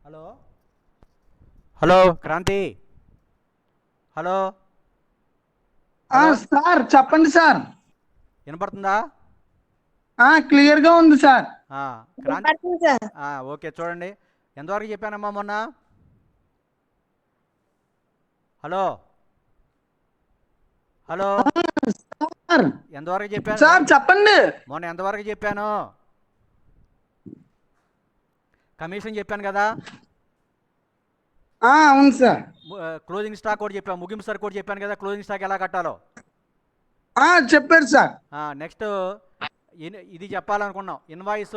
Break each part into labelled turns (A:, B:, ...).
A: Hello hello Kranthi. Hello hello
B: sir చెప్పండి sir.
A: వినపడుతుందా?
B: Clear గా ఉంది సార్.
A: క్రాంతి.
C: వినపడుతుంది సార్.
A: ఓకే, చూడండి. ఎంతవరకు చెప్పానమ్మా మొన్న? హలో హలో
B: సార్
A: ఎంతవరకు చెప్పాను
B: సార్ చెప్పండి.
A: మొన్న ఎంతవరకు చెప్పాను? కమిషన్ చెప్పాను కదా.
B: అవును సార్.
A: క్లోజింగ్ స్టాక్ కూడా చెప్పాను, ముగింపు సరుకు కూడా చెప్పాను కదా, క్లోజింగ్ స్టాక్ ఎలా కట్టాలో.
B: చెప్పారు సార్.
A: నెక్స్ట్ ఇది చెప్పాలనుకున్నాం. ఇన్వాయిస్,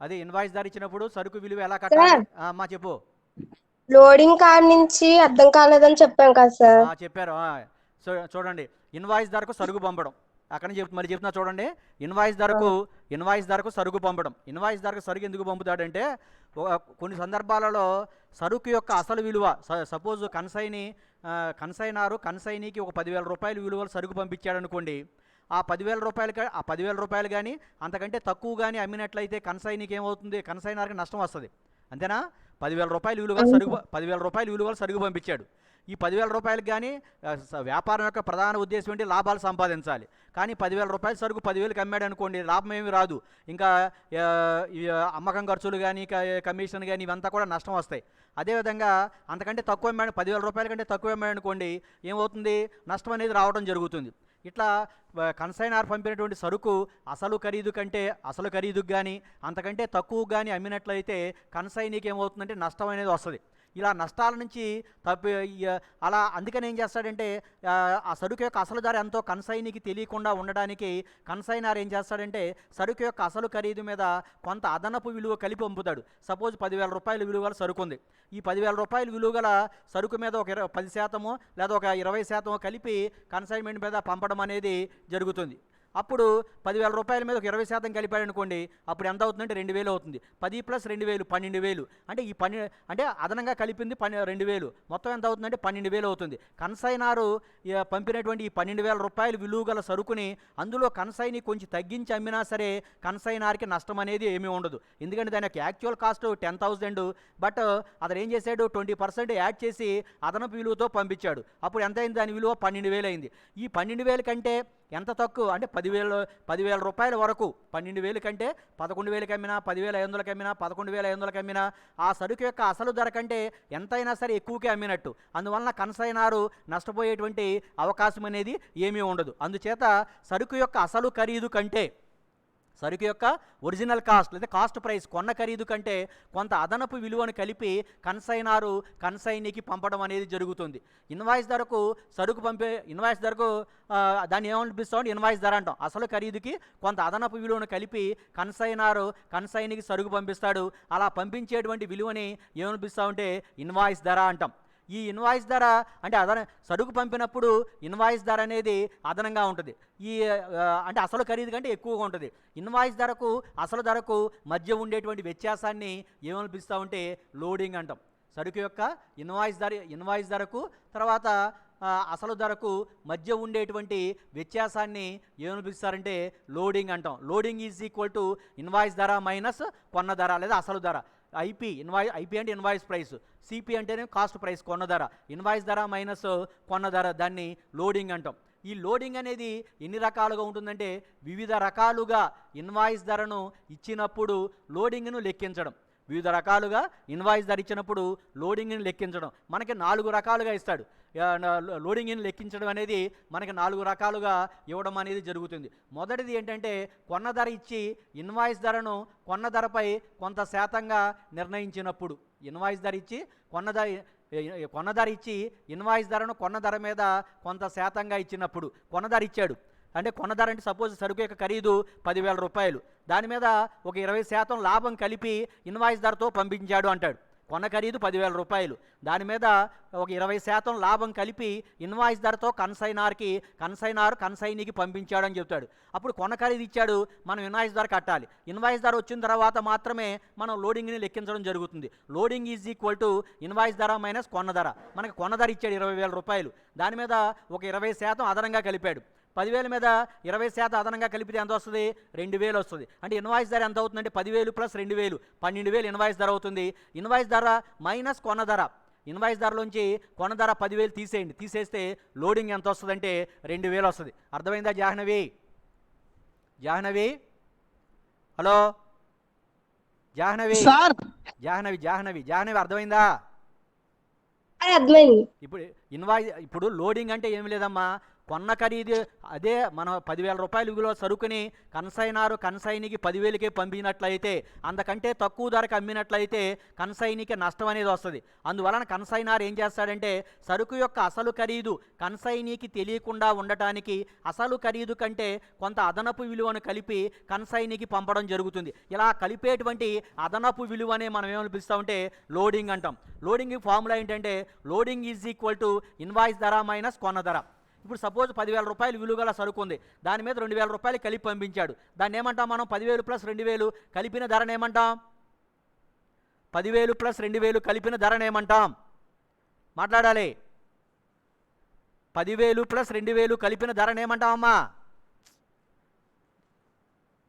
A: అది ఇన్వాయిస్ ధర ఇచ్చినప్పుడు సరుకు విలువ ఎలా కట్టాలి? అమ్మా చెప్పు.
C: లోడింగ్ కార్ నుంచి అర్థం కాలేదని చెప్పాం కదా సార్.
A: చెప్పారు. చూడండి, ఇన్వాయిస్ ధరకు సరుకు పంపడం. అక్కడ నుంచి మళ్ళీ చెప్తున్నా చూడండి. ఇన్వాయిస్ ధరకు సరుకు పంపడం. ఇన్వాయిస్ ధరకు సరుకు ఎందుకు పంపుతాడంటే, కొన్ని సందర్భాలలో సరుకు యొక్క అసలు విలువ, సపోజ్ కన్సైనీకి ఒక 10,000 రూపాయలు విలువ సరుకు పంపించాడు అనుకోండి. ఆ 10,000 రూపాయలు కానీ అంతకంటే తక్కువ కానీ అమ్మినట్లయితే కన్సైనీకి ఏమవుతుంది? కన్సైనర్కి నష్టం వస్తుంది. అంతేనా? 10,000 రూపాయలు విలువలు సరుకు పంపించాడు. ఈ 10,000 రూపాయలకు కానీ వ్యాపారం యొక్క ప్రధాన ఉద్దేశం ఏంటి? లాభాలు సంపాదించాలి. కానీ 10,000 రూపాయలు సరుకు 10,000కి అమ్మాడు అనుకోండి, లాభం ఏమి రాదు. ఇంకా అమ్మకం ఖర్చులు కానీ కమిషన్ కానీ ఇవంతా కూడా నష్టం వస్తాయి. అదేవిధంగా అంతకంటే తక్కువ అమ్మాడు, 10,000 రూపాయల కంటే తక్కువ అమ్మాడు అనుకోండి, ఏమవుతుంది? నష్టం అనేది రావడం జరుగుతుంది. ఇట్లా కన్సైనర్ పంపినటువంటి సరుకు అసలు ఖరీదుకు కానీ అంతకంటే తక్కువ కానీ అమ్మినట్లయితే కన్సైనీకి ఏమవుతుందంటే నష్టం అనేది వస్తుంది. ఇలా నష్టాల నుంచి అలా అందుకని ఏం చేస్తాడంటే, ఆ సరుకు యొక్క అసలు ధర ఎంతో కన్సైనీకి తెలియకుండా ఉండడానికి కన్సైనర్ ఏం చేస్తాడంటే, సరుకు యొక్క అసలు ఖరీదు మీద కొంత అదనపు విలువ కలిపి పంపుతాడు. సపోజ్ 10,000 రూపాయల విలువ గల సరుకు ఉంది. ఈ 10,000 రూపాయల విలువ గల సరుకు మీద ఒక 10% లేదా ఒక 20% కలిపి కన్సైన్మెంట్ మీద పంపడం అనేది జరుగుతుంది. అప్పుడు 10,000 రూపాయల మీద ఒక 20% కలిపాడు అనుకోండి, అప్పుడు ఎంత అవుతుందంటే 2,000 అవుతుంది. 10 + 2,000 12,000. అంటే ఈ అంటే అదనంగా కలిపింది 2,000. మొత్తం ఎంత అవుతుందంటే 12,000 అవుతుంది. కన్సైనరు పంపినటువంటి ఈ 12,000 రూపాయలు విలువ గల సరుకుని అందులో కన్సైని కొంచెం తగ్గించి అమ్మినా సరే కన్సైనర్కి నష్టం అనేది ఏమీ ఉండదు. ఎందుకంటే దాని యొక్క యాక్చువల్ కాస్ట్ 10,000, బట్ అతను ఏం చేశాడు? 20% యాడ్ చేసి అదనపు విలువతో పంపించాడు. అప్పుడు ఎంత అయింది? దాని విలువ 12,000 అయింది. ఈ 12,000 కంటే ఎంత తక్కువ అంటే 10,000 రూపాయల వరకు, 12,000 కంటే 11,000కి అమ్మినా, 10,500కి అమ్మినా, 11,500కి అమ్మినా ఆ సరుకు యొక్క అసలు ధర కంటే ఎంతైనా సరే ఎక్కువకే అమ్మినట్టు. అందువలన కన్సైనరు నష్టపోయేటువంటి అవకాశం అనేది ఏమీ ఉండదు. అందుచేత సరుకు యొక్క అసలు ఖరీదు కంటే, సరుకు యొక్క ఒరిజినల్ కాస్ట్ లేదా కాస్ట్ ప్రైస్, కొన్న ఖరీదు కంటే కొంత అదనపు విలువను కలిపి కన్సైనీకి పంపడం అనేది జరుగుతుంది. ఇన్వాయిస్ ధరకు దాన్ని ఏమనిపిస్తామంటే ఇన్వాయిస్ ధర అంటాం. అసలు ఖరీదుకి కొంత అదనపు విలువను కలిపి కన్సైనీకి సరుకు పంపిస్తాడు. అలా పంపించేటువంటి విలువని ఏమనిపిస్తామంటే ఇన్వాయిస్ ధర అంటాం. ఈ ఇన్వాయిస్ ధర అంటే సరుకు పంపినప్పుడు ఇన్వాయిస్ ధర అనేది అదనంగా ఉంటుంది. అంటే అసలు ఖరీదు కంటే ఎక్కువగా ఉంటుంది. ఇన్వాయిస్ ధరకు అసలు ధరకు మధ్య ఉండేటువంటి వ్యత్యాసాన్ని ఏమనిపిస్తామంటే లోడింగ్ అంటాం. సరుకు యొక్క ఇన్వాయిస్ ధరకు తర్వాత అసలు ధరకు మధ్య ఉండేటువంటి వ్యత్యాసాన్ని ఏమనిపిస్తారంటే లోడింగ్ అంటాం. Loading is equal to invoice ధర మైనస్ కొన్న ధర లేదా అసలు ధర. ఐపీ అంటే ఇన్వాయిస్ ప్రైస్, సిపి అంటేనే కాస్ట్ ప్రైస్, కొన్న ధర. ఇన్వాయిస్ ధర మైనస్ కొన్న ధర, దాన్ని లోడింగ్ అంటాం. ఈ లోడింగ్ అనేది ఎన్ని రకాలుగా ఉంటుందంటే, వివిధ రకాలుగా ఇన్వాయిస్ ధరను ఇచ్చినప్పుడు లోడింగ్ను లెక్కించడం. వివిధ రకాలుగా ఇన్వాయిస్ ధర ఇచ్చినప్పుడు లోడింగ్ని లెక్కించడం. మనకి 4 రకాలుగా ఇస్తాడు. లోడింగ్ని లెక్కించడం అనేది మనకి 4 రకాలుగా ఇవ్వడం అనేది జరుగుతుంది. మొదటిది ఏంటంటే, కొన్న ధర ఇచ్చి ఇన్వాయిస్ ధరను కొన్న ధరపై కొంత శాతంగా నిర్ణయించినప్పుడు. ఇన్వాయిస్ ధర ఇచ్చి కొన్న ధర ఇచ్చి ఇన్వాయిస్ ధరను కొన్న ధర మీద కొంత శాతంగా ఇచ్చినప్పుడు. కొన్న ధర ఇచ్చాడు అంటే, కొన్న ధర అంటే సపోజ్ సరుకు యొక్క ఖరీదు 10,000 రూపాయలు, దాని మీద ఒక 20% లాభం కలిపి ఇన్వాయిస్ ధరతో పంపించాడు అంటాడు. కొన్న ఖరీదు 10,000 రూపాయలు, దాని మీద ఒక 20% లాభం కలిపి ఇన్వాయిస్ ధరతో కన్సైనీకి పంపించాడని చెప్తాడు. అప్పుడు కొన్న ఖరీదు ఇచ్చాడు, మనం ఇన్వాయిస్ ధర కట్టాలి. ఇన్వాయిస్ ధర వచ్చిన తర్వాత మాత్రమే మనం లోడింగ్ని లెక్కించడం జరుగుతుంది. Loading is equal to invoice ధర మైనస్ కొన్న ధర. మనకి కొన్న ధర ఇచ్చాడు 20,000 రూపాయలు, దాని మీద ఒక 20% అదనంగా కలిపాడు. 10,000 మీద 20% అదనంగా కలిపితే ఎంత వస్తుంది? 2,000 వస్తుంది. అంటే ఇన్వాయిస్ ధర ఎంత అవుతుందంటే 10,000 ప్లస్ 2,000 12,000 ఇన్వాయిస్ ధర అవుతుంది. ఇన్వాయిస్ ధర మైనస్ కొన్న ధర, ఇన్వాయిస్ ధరలోంచి కొన్న ధర 10,000 తీసేయండి. తీసేస్తే లోడింగ్ ఎంత వస్తుందంటే 2,000 వస్తుంది. అర్థమైందా జాహ్నవి? జాహ్నవి హలో జాహ్నవి
B: సార్
A: జాహ్నవి జాహ్నవి జాహ్నవి అర్థమైందా?
C: అర్థమైంది.
A: ఇప్పుడు లోడింగ్ అంటే ఏమి లేదమ్మా, కొన్న ఖరీదు అదే మనం 10,000 రూపాయలు విలువ సరుకుని కన్సైనికి 10,000కే పంపినట్లయితే, అంతకంటే తక్కువ ధరకు అమ్మినట్లయితే కన్సైనికి నష్టం అనేది వస్తుంది. అందువలన కన్సైనార్ ఏం చేస్తాడంటే సరుకు యొక్క అసలు ఖరీదు కన్సైనీకి తెలియకుండా ఉండటానికి అసలు ఖరీదు కంటే కొంత అదనపు విలువను కలిపి కన్సైనీకి పంపడం జరుగుతుంది. ఇలా కలిపేటువంటి అదనపు విలువనే మనం ఏమని పిలుస్తామంటే లోడింగ్ అంటాం. లోడింగ్ ఫార్ములా ఏంటంటే loading is equal to invoice ధర మైనస్ కొన్న ధర. ఇప్పుడు సపోజ్ 10,000 రూపాయలు విలువ గల సరుకు ఉంది, దాని మీద 2,000 రూపాయలు కలిపి పంపించాడు. దాన్ని ఏమంటాం మనం? 10,000 ప్లస్ 2,000 కలిపిన ధరను ఏమంటాం? 10,000 ప్లస్ 2,000 కలిపిన ధరను ఏమంటాం? మాట్లాడాలి. 10,000 ప్లస్ 2,000 కలిపిన ధరను ఏమంటామమ్మా?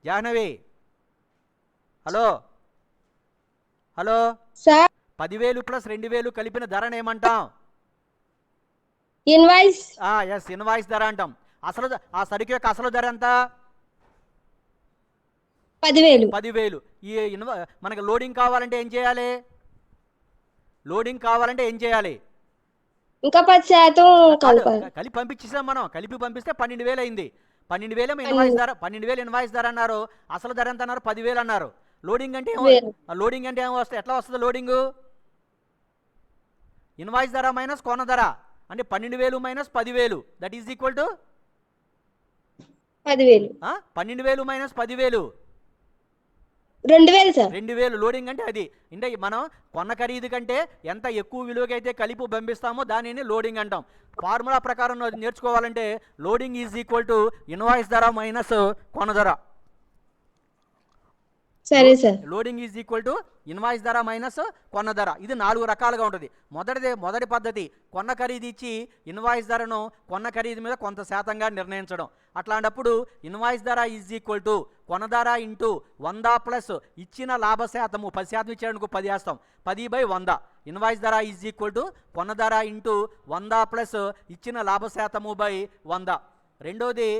A: Jahnavi hello hello
C: sir
A: 10,000 plus 2,000 కలిపిన ధరను ఏమంటాం?
C: ఇన్వాయిస్.
A: ఎస్, ఇన్వాయిస్ ధర అంటాం. అసలు ఆ సరుకు యొక్క అసలు ధర ఎంత?
C: 10,000.
A: 10,000. ఈ మనకి లోడింగ్ కావాలంటే ఏం చేయాలి? లోడింగ్ కావాలంటే ఏం చేయాలి?
C: ఇంకా 10% కలపాలి.
A: కలిపి పంపించేసాం మనం. కలిపి పంపిస్తే 12,000 అయింది. 12,000 ఇన్వాయిస్ ధర. 12,000 ఇన్వాయిస్ ధర అన్నారు. అసలు ధర ఎంత అన్నారు? 10,000 అన్నారు. లోడింగ్ అంటే లోడింగ్ అంటే ఏమో వస్తుంది? ఎట్లా వస్తుంది లోడింగ్? ఇన్వాయిస్ ధర మైనస్ కొన్న ధర అంటే 12,000 minus 10,000 that is equal to
C: 10,000.
A: 12,000 minus 10,000
C: 2,000 sir.
A: 2,000 loading అంటే అది. అంటే మనం కొన్న ఖరీదు కంటే ఎంత ఎక్కువ విలువకైతే కలిపి పంపిస్తామో దానిని లోడింగ్ అంటాం. ఫార్ములా ప్రకారం నేర్చుకోవాలంటే loading is equal to invoice ధర మైనస్ కొన్న ధర.
C: సరే sir.
A: Loading is equal to invoice ధర మైనస్ కొన్న ధర. ఇది 4 రకాలుగా ఉంటుంది. మొదటి పద్ధతి కొన్న ఖరీదు ఇచ్చి ఇన్వాయిస్ ధరను కొన్న ఖరీదు మీద కొంత శాతంగా నిర్ణయించడం. అట్లాంటప్పుడు ఇన్వాయిస్ ధర ఈజ్ ఈక్వల్ టు కొన్న ధర ఇంటూ 100 ప్లస్ ఇచ్చిన లాభ శాతము. 10% ఇచ్చాడనుకో 10 వేస్తాం. 10/100. ఇన్వాయిస్ ధర ఈజ్ ఈక్వల్ టు కొన్న ధర ఇంటూ 100 ప్లస్ ఇచ్చిన లాభ శాతము బై 100. రెండోది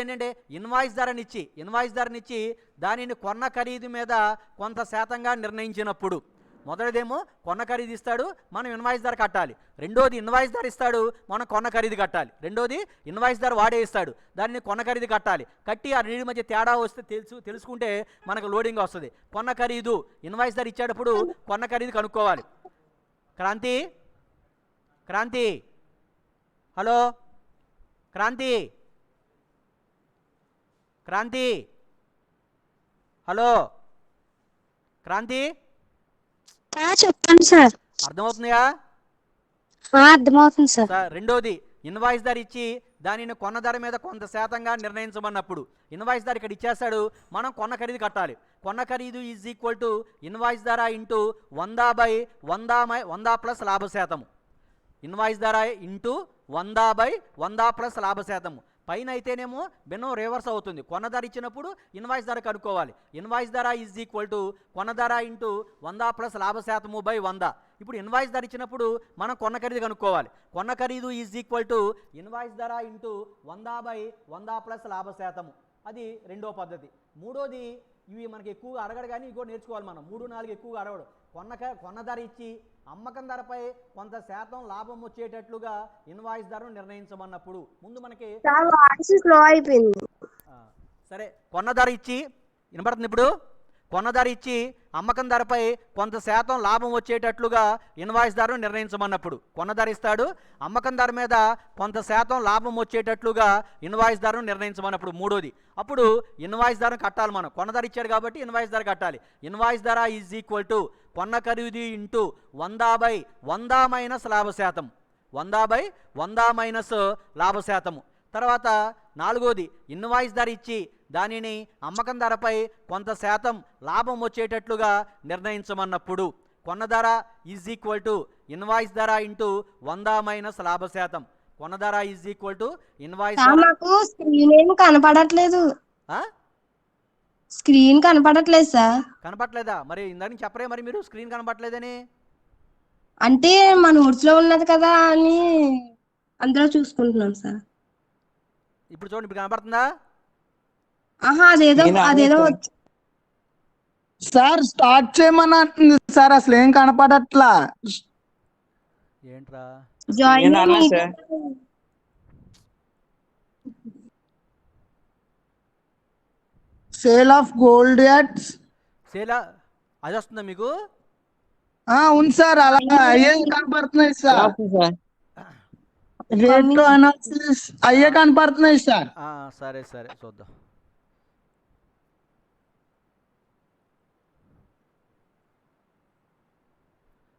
A: ఏంటంటే ఇన్వాయిస్ ధరనిచ్చి దానిని కొన్న ఖరీదు మీద కొంత శాతంగా నిర్ణయించినప్పుడు. మొదటిదేమో కొన్న ఖరీదు ఇస్తాడు, మనం ఇన్వాయిస్ ధర కట్టాలి. రెండోది ఇన్వాయిస్ ధర ఇస్తాడు, మనం కొన్న ఖరీదు కట్టాలి. రెండోది ఇన్వాయిస్ ధర వాడే ఇస్తాడు, దాన్ని కొన్న ఖరీదు కట్టాలి. కట్టి ఆ రెండింటి మధ్య తేడా వస్తే తెలుసుకుంటే మనకు లోడింగ్ వస్తుంది. కొన్న ఖరీదు ఇన్వాయిస్ ధర ఇచ్చేటప్పుడు కొన్న ఖరీదు కనుక్కోవాలి. క్రాంతి హలో క్రాంతి హలో క్రాంతి
C: చెప్పండి సార్.
A: అర్థమవుతుందా?
C: అర్థమవుతుంది సార్.
A: రెండోది ఇన్వాయిస్ ధర ఇచ్చి దానిని కొన్న ధర మీద కొంత శాతంగా నిర్ణయించమన్నప్పుడు ఇన్వాయిస్ ధర ఇక్కడ ఇచ్చేస్తాడు, మనం కొన్న ఖరీదు కట్టాలి. కొన్న ఖరీదు ఈజ్ ఈక్వల్ టు ఇన్వాయిస్ ధర ఇంటూ 100/100 ప్లస్ లాభ శాతము. ఇన్వాయిస్ ధర ఇంటూ 100/100 ప్లస్ లాభ శాతము. పైన అయితేనేమో భిన్నం రివర్స్ అవుతుంది. కొన్న ధర ఇచ్చినప్పుడు ఇన్వాయిస్ ధర కనుక్కోవాలి. ఇన్వాయిస్ ధర ఈజ్ ఈక్వల్ టు కొన్న ధర ఇంటూ 100 ప్లస్ లాభ శాతము బై 100. ఇప్పుడు ఇన్వాయిస్ ధర ఇచ్చినప్పుడు మనం కొన్న ఖరీదు కనుక్కోవాలి. కొన్న ఖరీదు ఈజ్ ఈక్వల్ టు ఇన్వాయిస్ ధర ఇంటూ 100/100 ప్లస్ లాభ శాతము. అది రెండో పద్ధతి. మూడోది ఇవి మనకి ఎక్కువగా అడగడు, కానీ ఇవి కూడా నేర్చుకోవాలి మనం. 3, 4 ఎక్కువగా అడగడు. కొన్న ధర ఇచ్చి అమ్మకం ధరపై కొంత శాతం లాభం వచ్చేటట్లుగా ఇన్వాయిస్ ధరను నిర్ణయించమన్నప్పుడు ముందు మనకి
C: స్లో అయిపోయింది.
A: సరే, కొన్న ధర ఇచ్చి వినపడుతుంది. ఇప్పుడు కొన్న ధర ఇచ్చి అమ్మకం ధరపై కొంత శాతం లాభం వచ్చేటట్లుగా ఇన్వాయిస్ ధరను నిర్ణయించమన్నప్పుడు కొన్న ధర ఇస్తాడు, అమ్మకం ధర మీద కొంత శాతం లాభం వచ్చేటట్లుగా ఇన్వాయిస్ ధరను నిర్ణయించమన్నప్పుడు మూడోది. అప్పుడు ఇన్వాయిస్ ధరను కట్టాలి మనం. కొన్న ధర ఇచ్చాడు కాబట్టి ఇన్వాయిస్ ధర కట్టాలి. ఇన్వాయిస్ ధర ఈజ్ ఈక్వల్ టు కొన్న ఖరీదు ఇంటూ 100/100 మైనస్ లాభ శాతం. 100/100 మైనస్ లాభ శాతము. తర్వాత నాలుగోది ఇన్వాయిస్ ధర ఇచ్చి దానిని అమ్మకం ధరపై కొంత శాతం లాభం వచ్చేటట్లుగా నిర్ణయించమన్నప్పుడు కొన్న ధర ఈజ్ ఈక్వల్ టు ఇన్వాయిస్ ధర ఇంటూ 100 మైనస్ లాభ శాతం. కొన్న ధర is equal to invoice
C: sir
A: ధర.
C: నాకు స్క్రీన్ ఏం కనపడట్లేదు. స్క్రీన్ కనపడట్లేదు సార్.
A: కనపట్లేదా? మరి ఇందాక నుంచి చెప్పరే మరి మీరు స్క్రీన్ కనపట్లేదని.
C: అంటే మా నోట్స్ లో ఉన్నది కదా అని అందులో చూసుకుంటున్నాం సార్.
A: ఇప్పుడు చూడండి, ఇప్పుడు కనపడుతుందా?
C: ఆహా, అదేదో
B: సార్ స్టార్ట్ చేయమని అంటుంది సార్, అసలు ఏం కనపడట్లా.
A: ఏంట్రా
C: join
B: sale of gold ads
A: సేలా అది వస్తుందా మీకు?
B: ఉంది సార్, అలా అయ్యే కనపడుతున్నాయి సార్. రేట్ టు అనాలిసిస్ అయ్యే కనపడుతున్నాయి సార్.
A: సరే సరే చూద్దాం.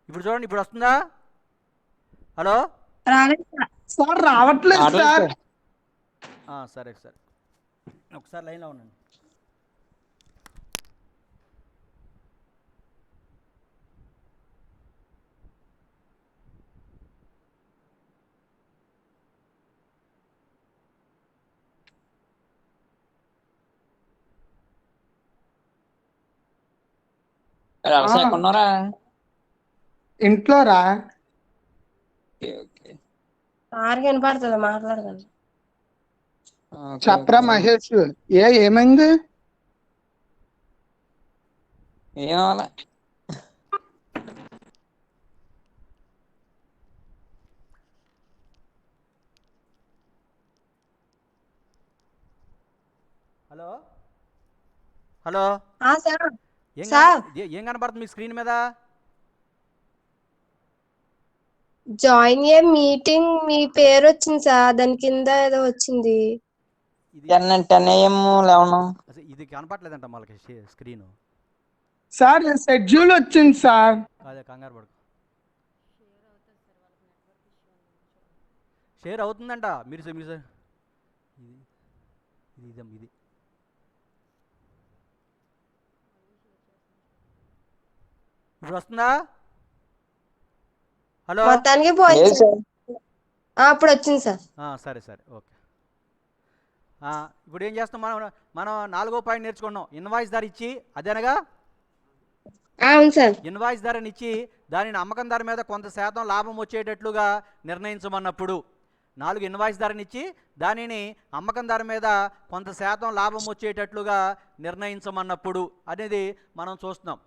A: ఇప్పుడు చూడండి, ఇప్పుడు వస్తుందా? హలో
B: సార్ రావట్లేదు సార్.
A: సరే సరే, ఒకసారి లైన్లో ఉండండి.
B: ఇంట్లో రా.
C: సార్ కనపడుతుంది, మాట్లాడదండి.
B: చెప్పరా మహేష్, ఏమైంది?
D: ఏమోలే.
A: హలో హలో,
C: సార్
A: ఏం కనపడుతుంది మీ స్క్రీన్ మీద?
C: జాయిన్ ఏ మీటింగ్ మీ పేరు వచ్చింది సార్, దాని కింద ఏదో వచ్చింది.
D: 10 AM 11.
A: ఇది కనపట్లేదంట మనకి స్క్రీన్.
B: సార్ షెడ్యూల్ వచ్చింది సార్.
A: అదే కంగారు పడుకో, షేర్ అవుతుందంట. మీరు ఇది ఇది ఇప్పుడు వస్తుందా? హలో,
C: మొత్తానికి పోయింది సార్. అప్పుడు వచ్చింది సార్.
A: సరే సరే, ఓకే. ఇప్పుడు ఏం చేస్తాం మనం 4వ పాయింట్ నేర్చుకున్నాం. ఇన్వాయిస్ ధర ఇచ్చి, అదేనగా
C: అవును సార్.
A: ఇన్వాయిస్ ధరని ఇచ్చి దానిని అమ్మకం ధర మీద కొంత శాతం లాభం వచ్చేటట్లుగా నిర్ణయించమన్నప్పుడు, 4 ఇన్వాయిస్ ధరని ఇచ్చి దానిని అమ్మకం ధర మీద కొంత శాతం లాభం వచ్చేటట్లుగా నిర్ణయించమన్నప్పుడు అనేది మనం చూస్తున్నాం.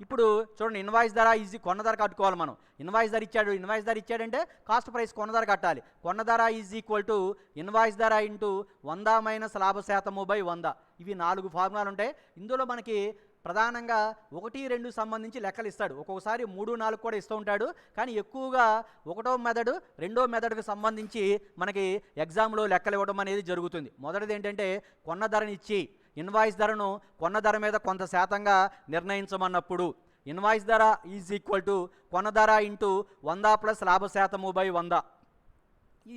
A: ఇప్పుడు చూడండి, ఇన్వాయిస్ ధర ఈజీ కొన్న ధర కట్టుకోవాలి మనం. ఇన్వాయిస్ ధర ఇచ్చాడంటే కాస్ట్ ప్రైస్ కొన్న ధర కట్టాలి. కొన్న ధర ఈజ్ ఈక్వల్ టు ఇన్వాయిస్ ధర ఇంటూ 100 మైనస్ లాభ శాతము బై 100. ఇవి 4 ఫార్ములాలు ఉంటాయి. ఇందులో మనకి ప్రధానంగా 1, 2 సంబంధించి లెక్కలు ఇస్తాడు. ఒక్కొక్కసారి 3, 4 కూడా ఇస్తూ ఉంటాడు. కానీ ఎక్కువగా 1వ మెథడ్ 2వ మెథడ్కి సంబంధించి మనకి ఎగ్జామ్లో లెక్కలు ఇవ్వడం అనేది జరుగుతుంది. మొదటిది ఏంటంటే, కొన్న ధరని ఇచ్చి ఇన్వాయిస్ ధరను కొన్న ధర మీద కొంత శాతంగా నిర్ణయించమన్నప్పుడు, ఇన్వాయిస్ ధర ఈజ్ ఈక్వల్ టు కొన్న ధర ఇంటూ 100 ప్లస్ లాభ శాతము బై 100.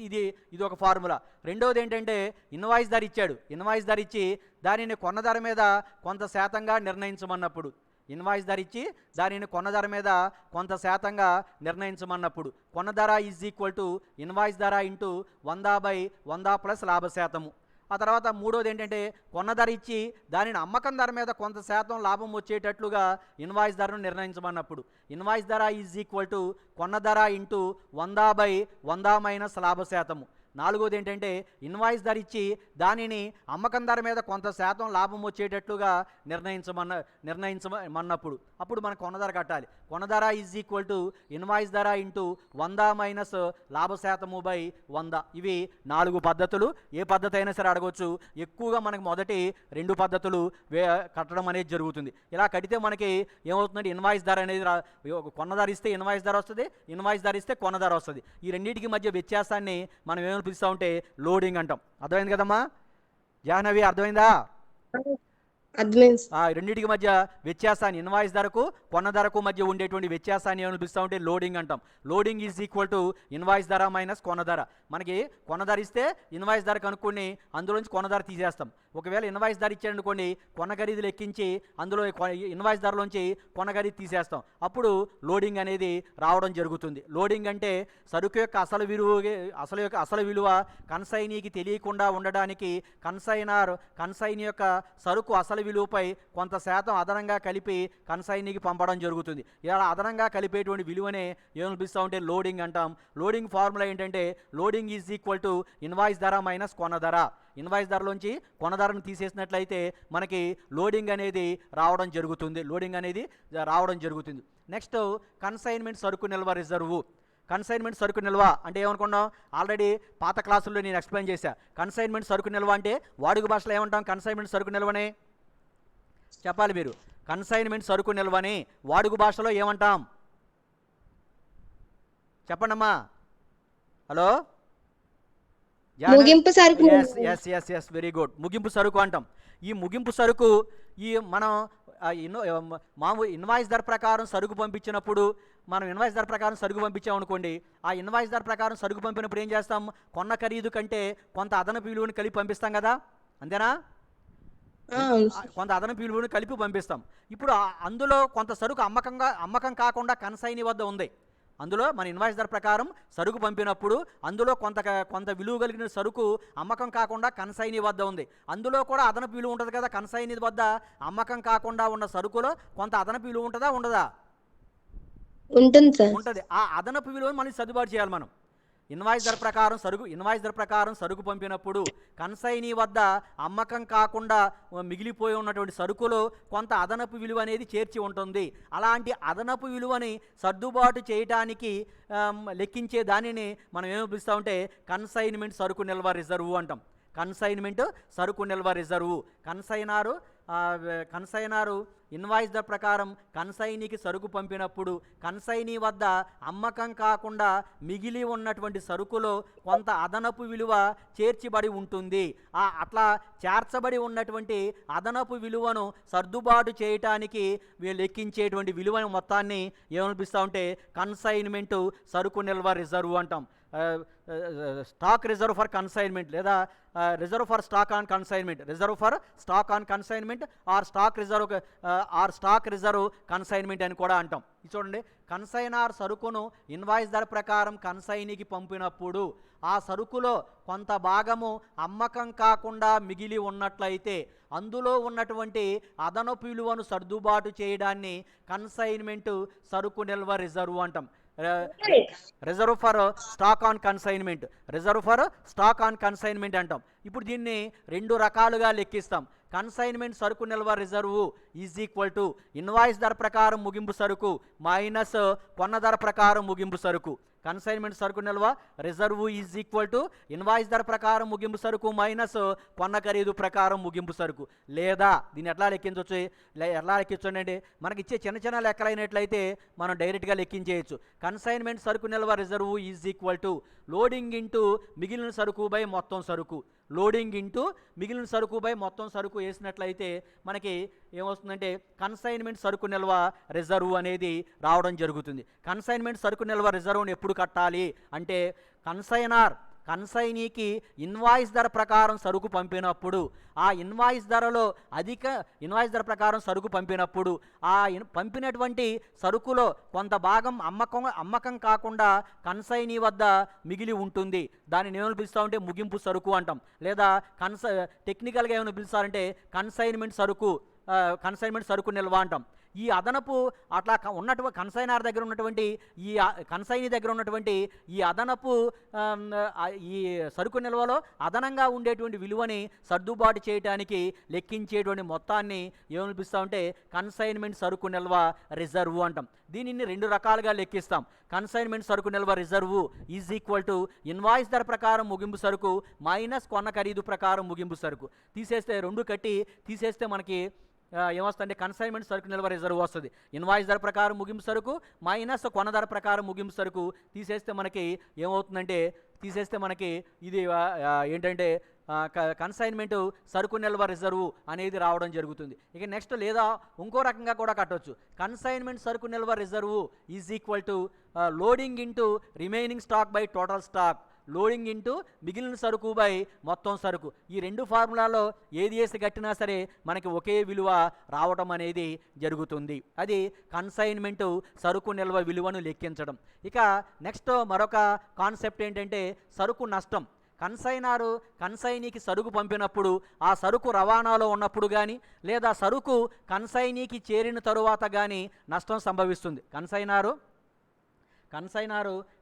A: ఇది ఒక ఫార్ములా. రెండవది ఏంటంటే, ఇన్వాయిస్ ధర ఇచ్చాడు. ఇన్వాయిస్ ధర ఇచ్చి దానిని కొన్న ధర మీద కొంత శాతంగా నిర్ణయించమన్నప్పుడు, ఇన్వాయిస్ ధర ఇచ్చి దానిని కొన్న ధర మీద కొంత శాతంగా నిర్ణయించమన్నప్పుడు, కొన్న ధర ఈజ్ ఈక్వల్ టు ఇన్వాయిస్ ధర ఇంటూ 100 బై 100 ప్లస్ లాభ శాతము. ఆ తర్వాత మూడోది ఏంటంటే, కొన్న ధర ఇచ్చి దానిని అమ్మకం ధర మీద కొంత శాతం లాభం వచ్చేటట్లుగా ఇన్వాయిస్ ధరను నిర్ణయించమన్నప్పుడు, ఇన్వాయిస్ ధర ఈజ్ ఈక్వల్ టు కొన్న ధర ఇంటూ 100 బై 100 మైనస్ లాభ శాతము. నాలుగోది ఏంటంటే, ఇన్వాయిస్ ధర ఇచ్చి దానిని అమ్మకం ధర మీద కొంత శాతం లాభం వచ్చేటట్లుగా నిర్ణయించమన్నప్పుడు, అప్పుడు మనకు కొన్న ధర కట్టాలి. కొన్న ధర ఈజ్ ఈక్వల్ టు ఇన్వాయిస్ ధర ఇంటూ 100 మైనస్ లాభ శాతము బై 100. ఇవి 4 పద్ధతులు. ఏ పద్ధతి అయినా సరే అడగవచ్చు. ఎక్కువగా మనకు మొదటి 2 పద్ధతులు కట్టడం అనేది జరుగుతుంది. ఇలా కడితే మనకి ఏమవుతుందంటే, ఇన్వాయిస్ ధర అనేది కొన్న ధర ఇస్తే ఇన్వాయిస్ ధర వస్తుంది, ఇన్వాయిస్ ధర ఇస్తే కొన్న ధర వస్తుంది. ఈ రెండింటికి మధ్య వ్యత్యాసాన్ని మనం ఏమైనా పిలుస్తూ ఉంటే లోడింగ్ అంటాం. అర్థమైంది కదమ్మా జాహ్నవి? అర్థమైందా? రెండింటికి మధ్య వ్యత్యాసాన్ని, ఇన్వాయిస్ ధరకు కొన్న ధరకు మధ్య ఉండేటువంటి వ్యత్యాసాన్ని ఏమైనా పిలుస్తూ ఉంటే లోడింగ్ అంటాం. Loading is equal to invoice ధర మైనస్ కొన్న ధర. మనకి కొన్న ధర ఇస్తే ఇన్వాయిస్ ధర కనుక్కొని అందులోంచి కొన్న ధర తీసేస్తాం. ఒకవేళ ఇన్వాయిస్ ధర ఇచ్చాడనుకోండి, కొన్న ఖరీదు లెక్కించి అందులో ఇన్వాయిస్ ధరలోంచి కొన్న ఖరీదు తీసేస్తాం. అప్పుడు లోడింగ్ అనేది రావడం జరుగుతుంది. లోడింగ్ అంటే సరుకు యొక్క అసలు విలువ కన్సైనీకి తెలియకుండా ఉండడానికి కన్సైనీ యొక్క సరుకు అసలు విలువపై కొంత శాతం అదనంగా కలిపి కన్సైనీకి పంపడం జరుగుతుంది. ఇలా అదనంగా కలిపేటువంటి విలువనే ఏమని పిలుస్తూ ఉంటే లోడింగ్ అంటాం. లోడింగ్ ఫార్ములా ఏంటంటే loading is equal to invoice ధర మైనస్ కొన్న ధర. ఇన్వాయిస్ ధరలోంచి కొన్న ధరను తీసేసినట్లయితే మనకి లోడింగ్ అనేది రావడం జరుగుతుంది. నెక్స్ట్ కన్సైన్మెంట్ సరుకు నిల్వ రిజర్వు. కన్సైన్మెంట్ సరుకు నిల్వ అంటే ఏమనుకున్నాం, ఆల్రెడీ పాత క్లాసుల్లో నేను ఎక్స్ప్లెయిన్ చేశా. కన్సైన్మెంట్ సరుకు నిల్వ అంటే వాడుక భాషలో ఏమంటాం? కన్సైన్మెంట్ సరుకు నిల్వని చెప్పాలి మీరు. కన్సైన్మెంట్ సరుకు నిల్వని వాడుక భాషలో ఏమంటాం చెప్పండమ్మా. హలో,
C: ముగింపు సరుకు.
A: Yes very good. ముగింపు సరుకు అంటాం. ఈ ముగింపు సరుకు మనం ఇన్వాయిస్ ధర ప్రకారం సరుకు పంపించినప్పుడు మనం ఇన్వాయిస్ ధర ప్రకారం సరుకు పంపించామనుకోండి, ఆ ఇన్వాయిస్ ధర ప్రకారం సరుకు పంపినప్పుడు ఏం చేస్తాం? కొన్న ఖరీదు కంటే కొంత అదనపు విలువను కలిపి పంపిస్తాం కదా, అంతేనా? కొంత అదనపు విలువను కలిపి పంపిస్తాం. ఇప్పుడు అందులో కొంత సరుకు అమ్మకం కాకుండా కన్సైనీ వద్ద ఉంది. అందులో మన ఇన్వాయిస్ ధర ప్రకారం సరుకు పంపినప్పుడు అందులో కొంత విలువ కలిగిన సరుకు అమ్మకం కాకుండా కన్సైనీ వద్ద ఉంది. అందులో కూడా అదనపు విలువ ఉంటుంది కదా. కన్సైనీ వద్ద అమ్మకం కాకుండా ఉన్న సరుకులో కొంత అదనపు విలువ ఉంటుందా ఉండదా? ఉంటుంది. ఆ అదనపు విలువను మనం సర్దుబాటు చేయాలి. మనం ఇన్వాయిస్ ధర ప్రకారం సరుకు పంపినప్పుడు కన్సైనీ వద్ద అమ్మకం కాకుండా మిగిలిపోయి ఉన్నటువంటి సరుకులో కొంత అదనపు విలువ అనేది చేర్చి ఉంటుంది. అలాంటి అదనపు విలువని సర్దుబాటు చేయడానికి లెక్కించే దానిని మనం ఏమి పిలుస్తామంటే కన్సైన్మెంట్ సరుకు నిల్వ రిజర్వు అంటాం. కన్సైన్మెంట్ సరుకు నిల్వ రిజర్వు. కన్సైనారు ఇన్వాయిస్ ధర ప్రకారం కన్సైనీకి సరుకు పంపినప్పుడు కన్సైనీ వద్ద అమ్మకం కాకుండా మిగిలి ఉన్నటువంటి సరుకులో కొంత అదనపు విలువ చేర్చబడి ఉంటుంది. అట్లా చేర్చబడి ఉన్నటువంటి అదనపు విలువను సర్దుబాటు చేయటానికి లెక్కించేటువంటి విలువ మొత్తాన్ని ఏమనిపిస్తామంటే కన్సైన్మెంట్ సరుకు నిల్వ రిజర్వ్ అంటాం. స్టాక్ రిజర్వ్ ఫర్ కన్సైన్మెంట్ లేదా reserve for stock on consignment or stock reserve consignment అని కూడా అంటాం. చూడండి, కన్సైనార్ సరుకును ఇన్వాయిస్ ధర ప్రకారం కన్సైనీకి పంపినప్పుడు ఆ సరుకులో కొంత భాగము అమ్మకం కాకుండా మిగిలి ఉన్నట్లయితే అందులో ఉన్నటువంటి అదనపు విలువను సర్దుబాటు చేయడాన్ని కన్సైన్మెంట్ సరుకు నిల్వ రిజర్వ్ అంటాం. Reserve for stock on consignment అంటాం. ఇప్పుడు దీన్ని రెండు రకాలుగా లెక్కిస్తాం. కన్సైన్మెంట్ సరుకు నిల్వ reserve is equal to invoice ధర ప్రకారం ముగింపు సరుకు మైనస్ కొన్న ధర ప్రకారం ముగింపు సరుకు. కన్సైన్మెంట్ సరుకు నిల్వ reserve is equal to invoice ధర ప్రకారం ముగింపు సరుకు మైనస్ కొన్న ఖరీదు ప్రకారం ముగింపు సరుకు. లేదా దీన్ని ఎట్లా లెక్కించండి అంటే మనకి ఇచ్చే చిన్న లెక్కలైనట్లయితే మనం డైరెక్ట్గా లెక్కించేయచ్చు. కన్సైన్మెంట్ సరుకు నిల్వ reserve is equal to loading into మిగిలిన సరుకు బై మొత్తం సరుకు. మిగిలిన సరుకు బై మొత్తం సరుకు వేసినట్లయితే మనకి ఏమొస్తుందంటే కన్సైన్మెంట్ సరుకు నిల్వ రిజర్వ్ అనేది రావడం జరుగుతుంది. కన్సైన్మెంట్ సరుకు నిల్వ రిజర్వ్ని ఎప్పుడు కట్టాలి అంటే కన్సైనీకి ఇన్వాయిస్ ధర ప్రకారం సరుకు పంపినప్పుడు ఆ ఇన్వాయిస్ ధర ప్రకారం సరుకు పంపినప్పుడు పంపినటువంటి సరుకులో కొంత భాగం అమ్మకం కాకుండా కన్సైనీ వద్ద మిగిలి ఉంటుంది. దానిని ఏమైనా పిలుస్తామంటే ముగింపు సరుకు అంటాం. లేదా టెక్నికల్గా ఏమైనా పిలుస్తారంటే కన్సైన్మెంట్ సరుకు నిల్వ అంటాం. ఈ అదనపు అట్లా కన్సైనర్ దగ్గర ఉన్నటువంటి కన్సైనీ దగ్గర ఉన్నటువంటి ఈ అదనపు ఈ సరుకు నిల్వలో అదనంగా ఉండేటువంటి విలువని సర్దుబాటు చేయడానికి లెక్కించేటువంటి మొత్తాన్ని ఏమనిపిస్తామంటే కన్సైన్మెంట్ సరుకు నిల్వ రిజర్వు అంటాం. దీనిని రెండు రకాలుగా లెక్కిస్తాం. కన్సైన్మెంట్ సరుకు నిల్వ reserve is equal to invoice ధర ప్రకారం ముగింపు సరుకు మైనస్ కొన్న ఖరీదు ప్రకారం ముగింపు సరుకు. రెండు కట్టి తీసేస్తే మనకి ఏమొస్తుందంటే కన్సైన్మెంట్ సరుకు నిల్వ రిజర్వ్ వస్తుంది. ఇన్వాయిస్ ధర ప్రకారం ముగింపు సరుకు మైనస్ కొన్న ధర ప్రకారం ముగింపు సరుకు తీసేస్తే మనకి ఇది ఏంటంటే కన్సైన్మెంట్ సరుకు నిల్వ రిజర్వ్ అనేది రావడం జరుగుతుంది. ఇక నెక్స్ట్ లేదా ఇంకో రకంగా కూడా కట్టవచ్చు. కన్సైన్మెంట్ సరుకు నిల్వ reserve is equal to loading into remaining stock by total stock. Loading into మిగిలిన సరుకు బై మొత్తం సరుకు. ఈ రెండు ఫార్ములాలో ఏది వేసి కట్టినా సరే మనకి ఒకే విలువ రావడం అనేది జరుగుతుంది. అది కన్సైన్మెంటు సరుకు నిల్వ విలువను లెక్కించడం. ఇక నెక్స్ట్ మరొక కాన్సెప్ట్ ఏంటంటే సరుకు నష్టం. కన్సైనీకి సరుకు పంపినప్పుడు ఆ సరుకు రవాణాలో ఉన్నప్పుడు కానీ లేదా సరుకు కన్సైనీకి చేరిన తరువాత కానీ నష్టం సంభవిస్తుంది.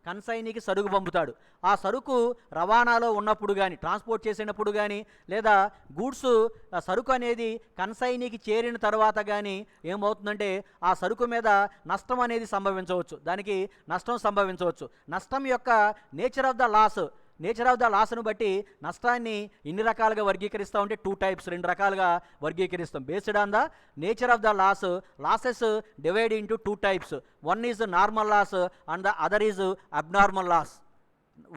A: కన్సైనీకి సరుకు పంపుతాడు. ఆ సరుకు రవాణాలో ఉన్నప్పుడు కానీ ట్రాన్స్పోర్ట్ చేసినప్పుడు కానీ లేదా గూడ్స్ సరుకు అనేది కన్సైనీకి చేరిన తర్వాత కానీ ఏమవుతుందంటే ఆ సరుకు మీద నష్టం అనేది సంభవించవచ్చు. దానికి నష్టం సంభవించవచ్చు. నష్టం యొక్క నేచర్ ఆఫ్ ద లాస్ను బట్టి నష్టాన్ని ఇన్ని రకాలుగా వర్గీకరిస్తాం అంటే 2 types, 2 రకాలుగా వర్గీకరిస్తాం. Based on the nature of the losses divide into 2 types. One is normal loss and the other is abnormal loss.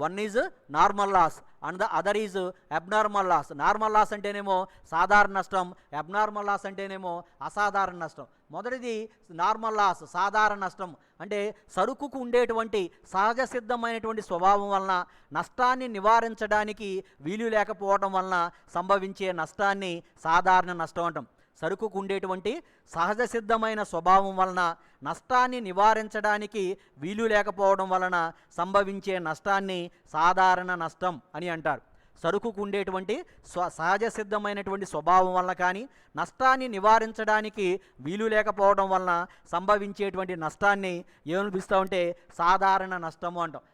A: One is normal loss and the other is abnormal loss. Normal loss అంటేనేమో సాధారణ నష్టం, abnormal loss అంటేనేమో అసాధారణ నష్టం. మొదటిది normal loss, సాధారణ నష్టం అంటే సరుకుకు ఉండేటువంటి సహజ సిద్ధమైనటువంటి స్వభావం వలన నష్టాన్ని నివారించడానికి వీలు లేకపోవడం వలన సంభవించే నష్టాన్ని సాధారణ నష్టం అంటాం. సరుకుకు ఉండేటువంటి సహజ సిద్ధమైన స్వభావం వలన నష్టాన్ని నివారించడానికి వీలు లేకపోవడం వలన సంభవించే నష్టాన్ని సాధారణ నష్టం అని అంటారు. సరుకుకు ఉండేటువంటి సహజ సిద్ధమైనటువంటి స్వభావం వలన కానీ నష్టాన్ని నివారించడానికి వీలు లేకపోవడం వలన సంభవించేటువంటి నష్టాన్ని ఏమని పిలుస్తామంటే సాధారణ నష్టము అంటాం.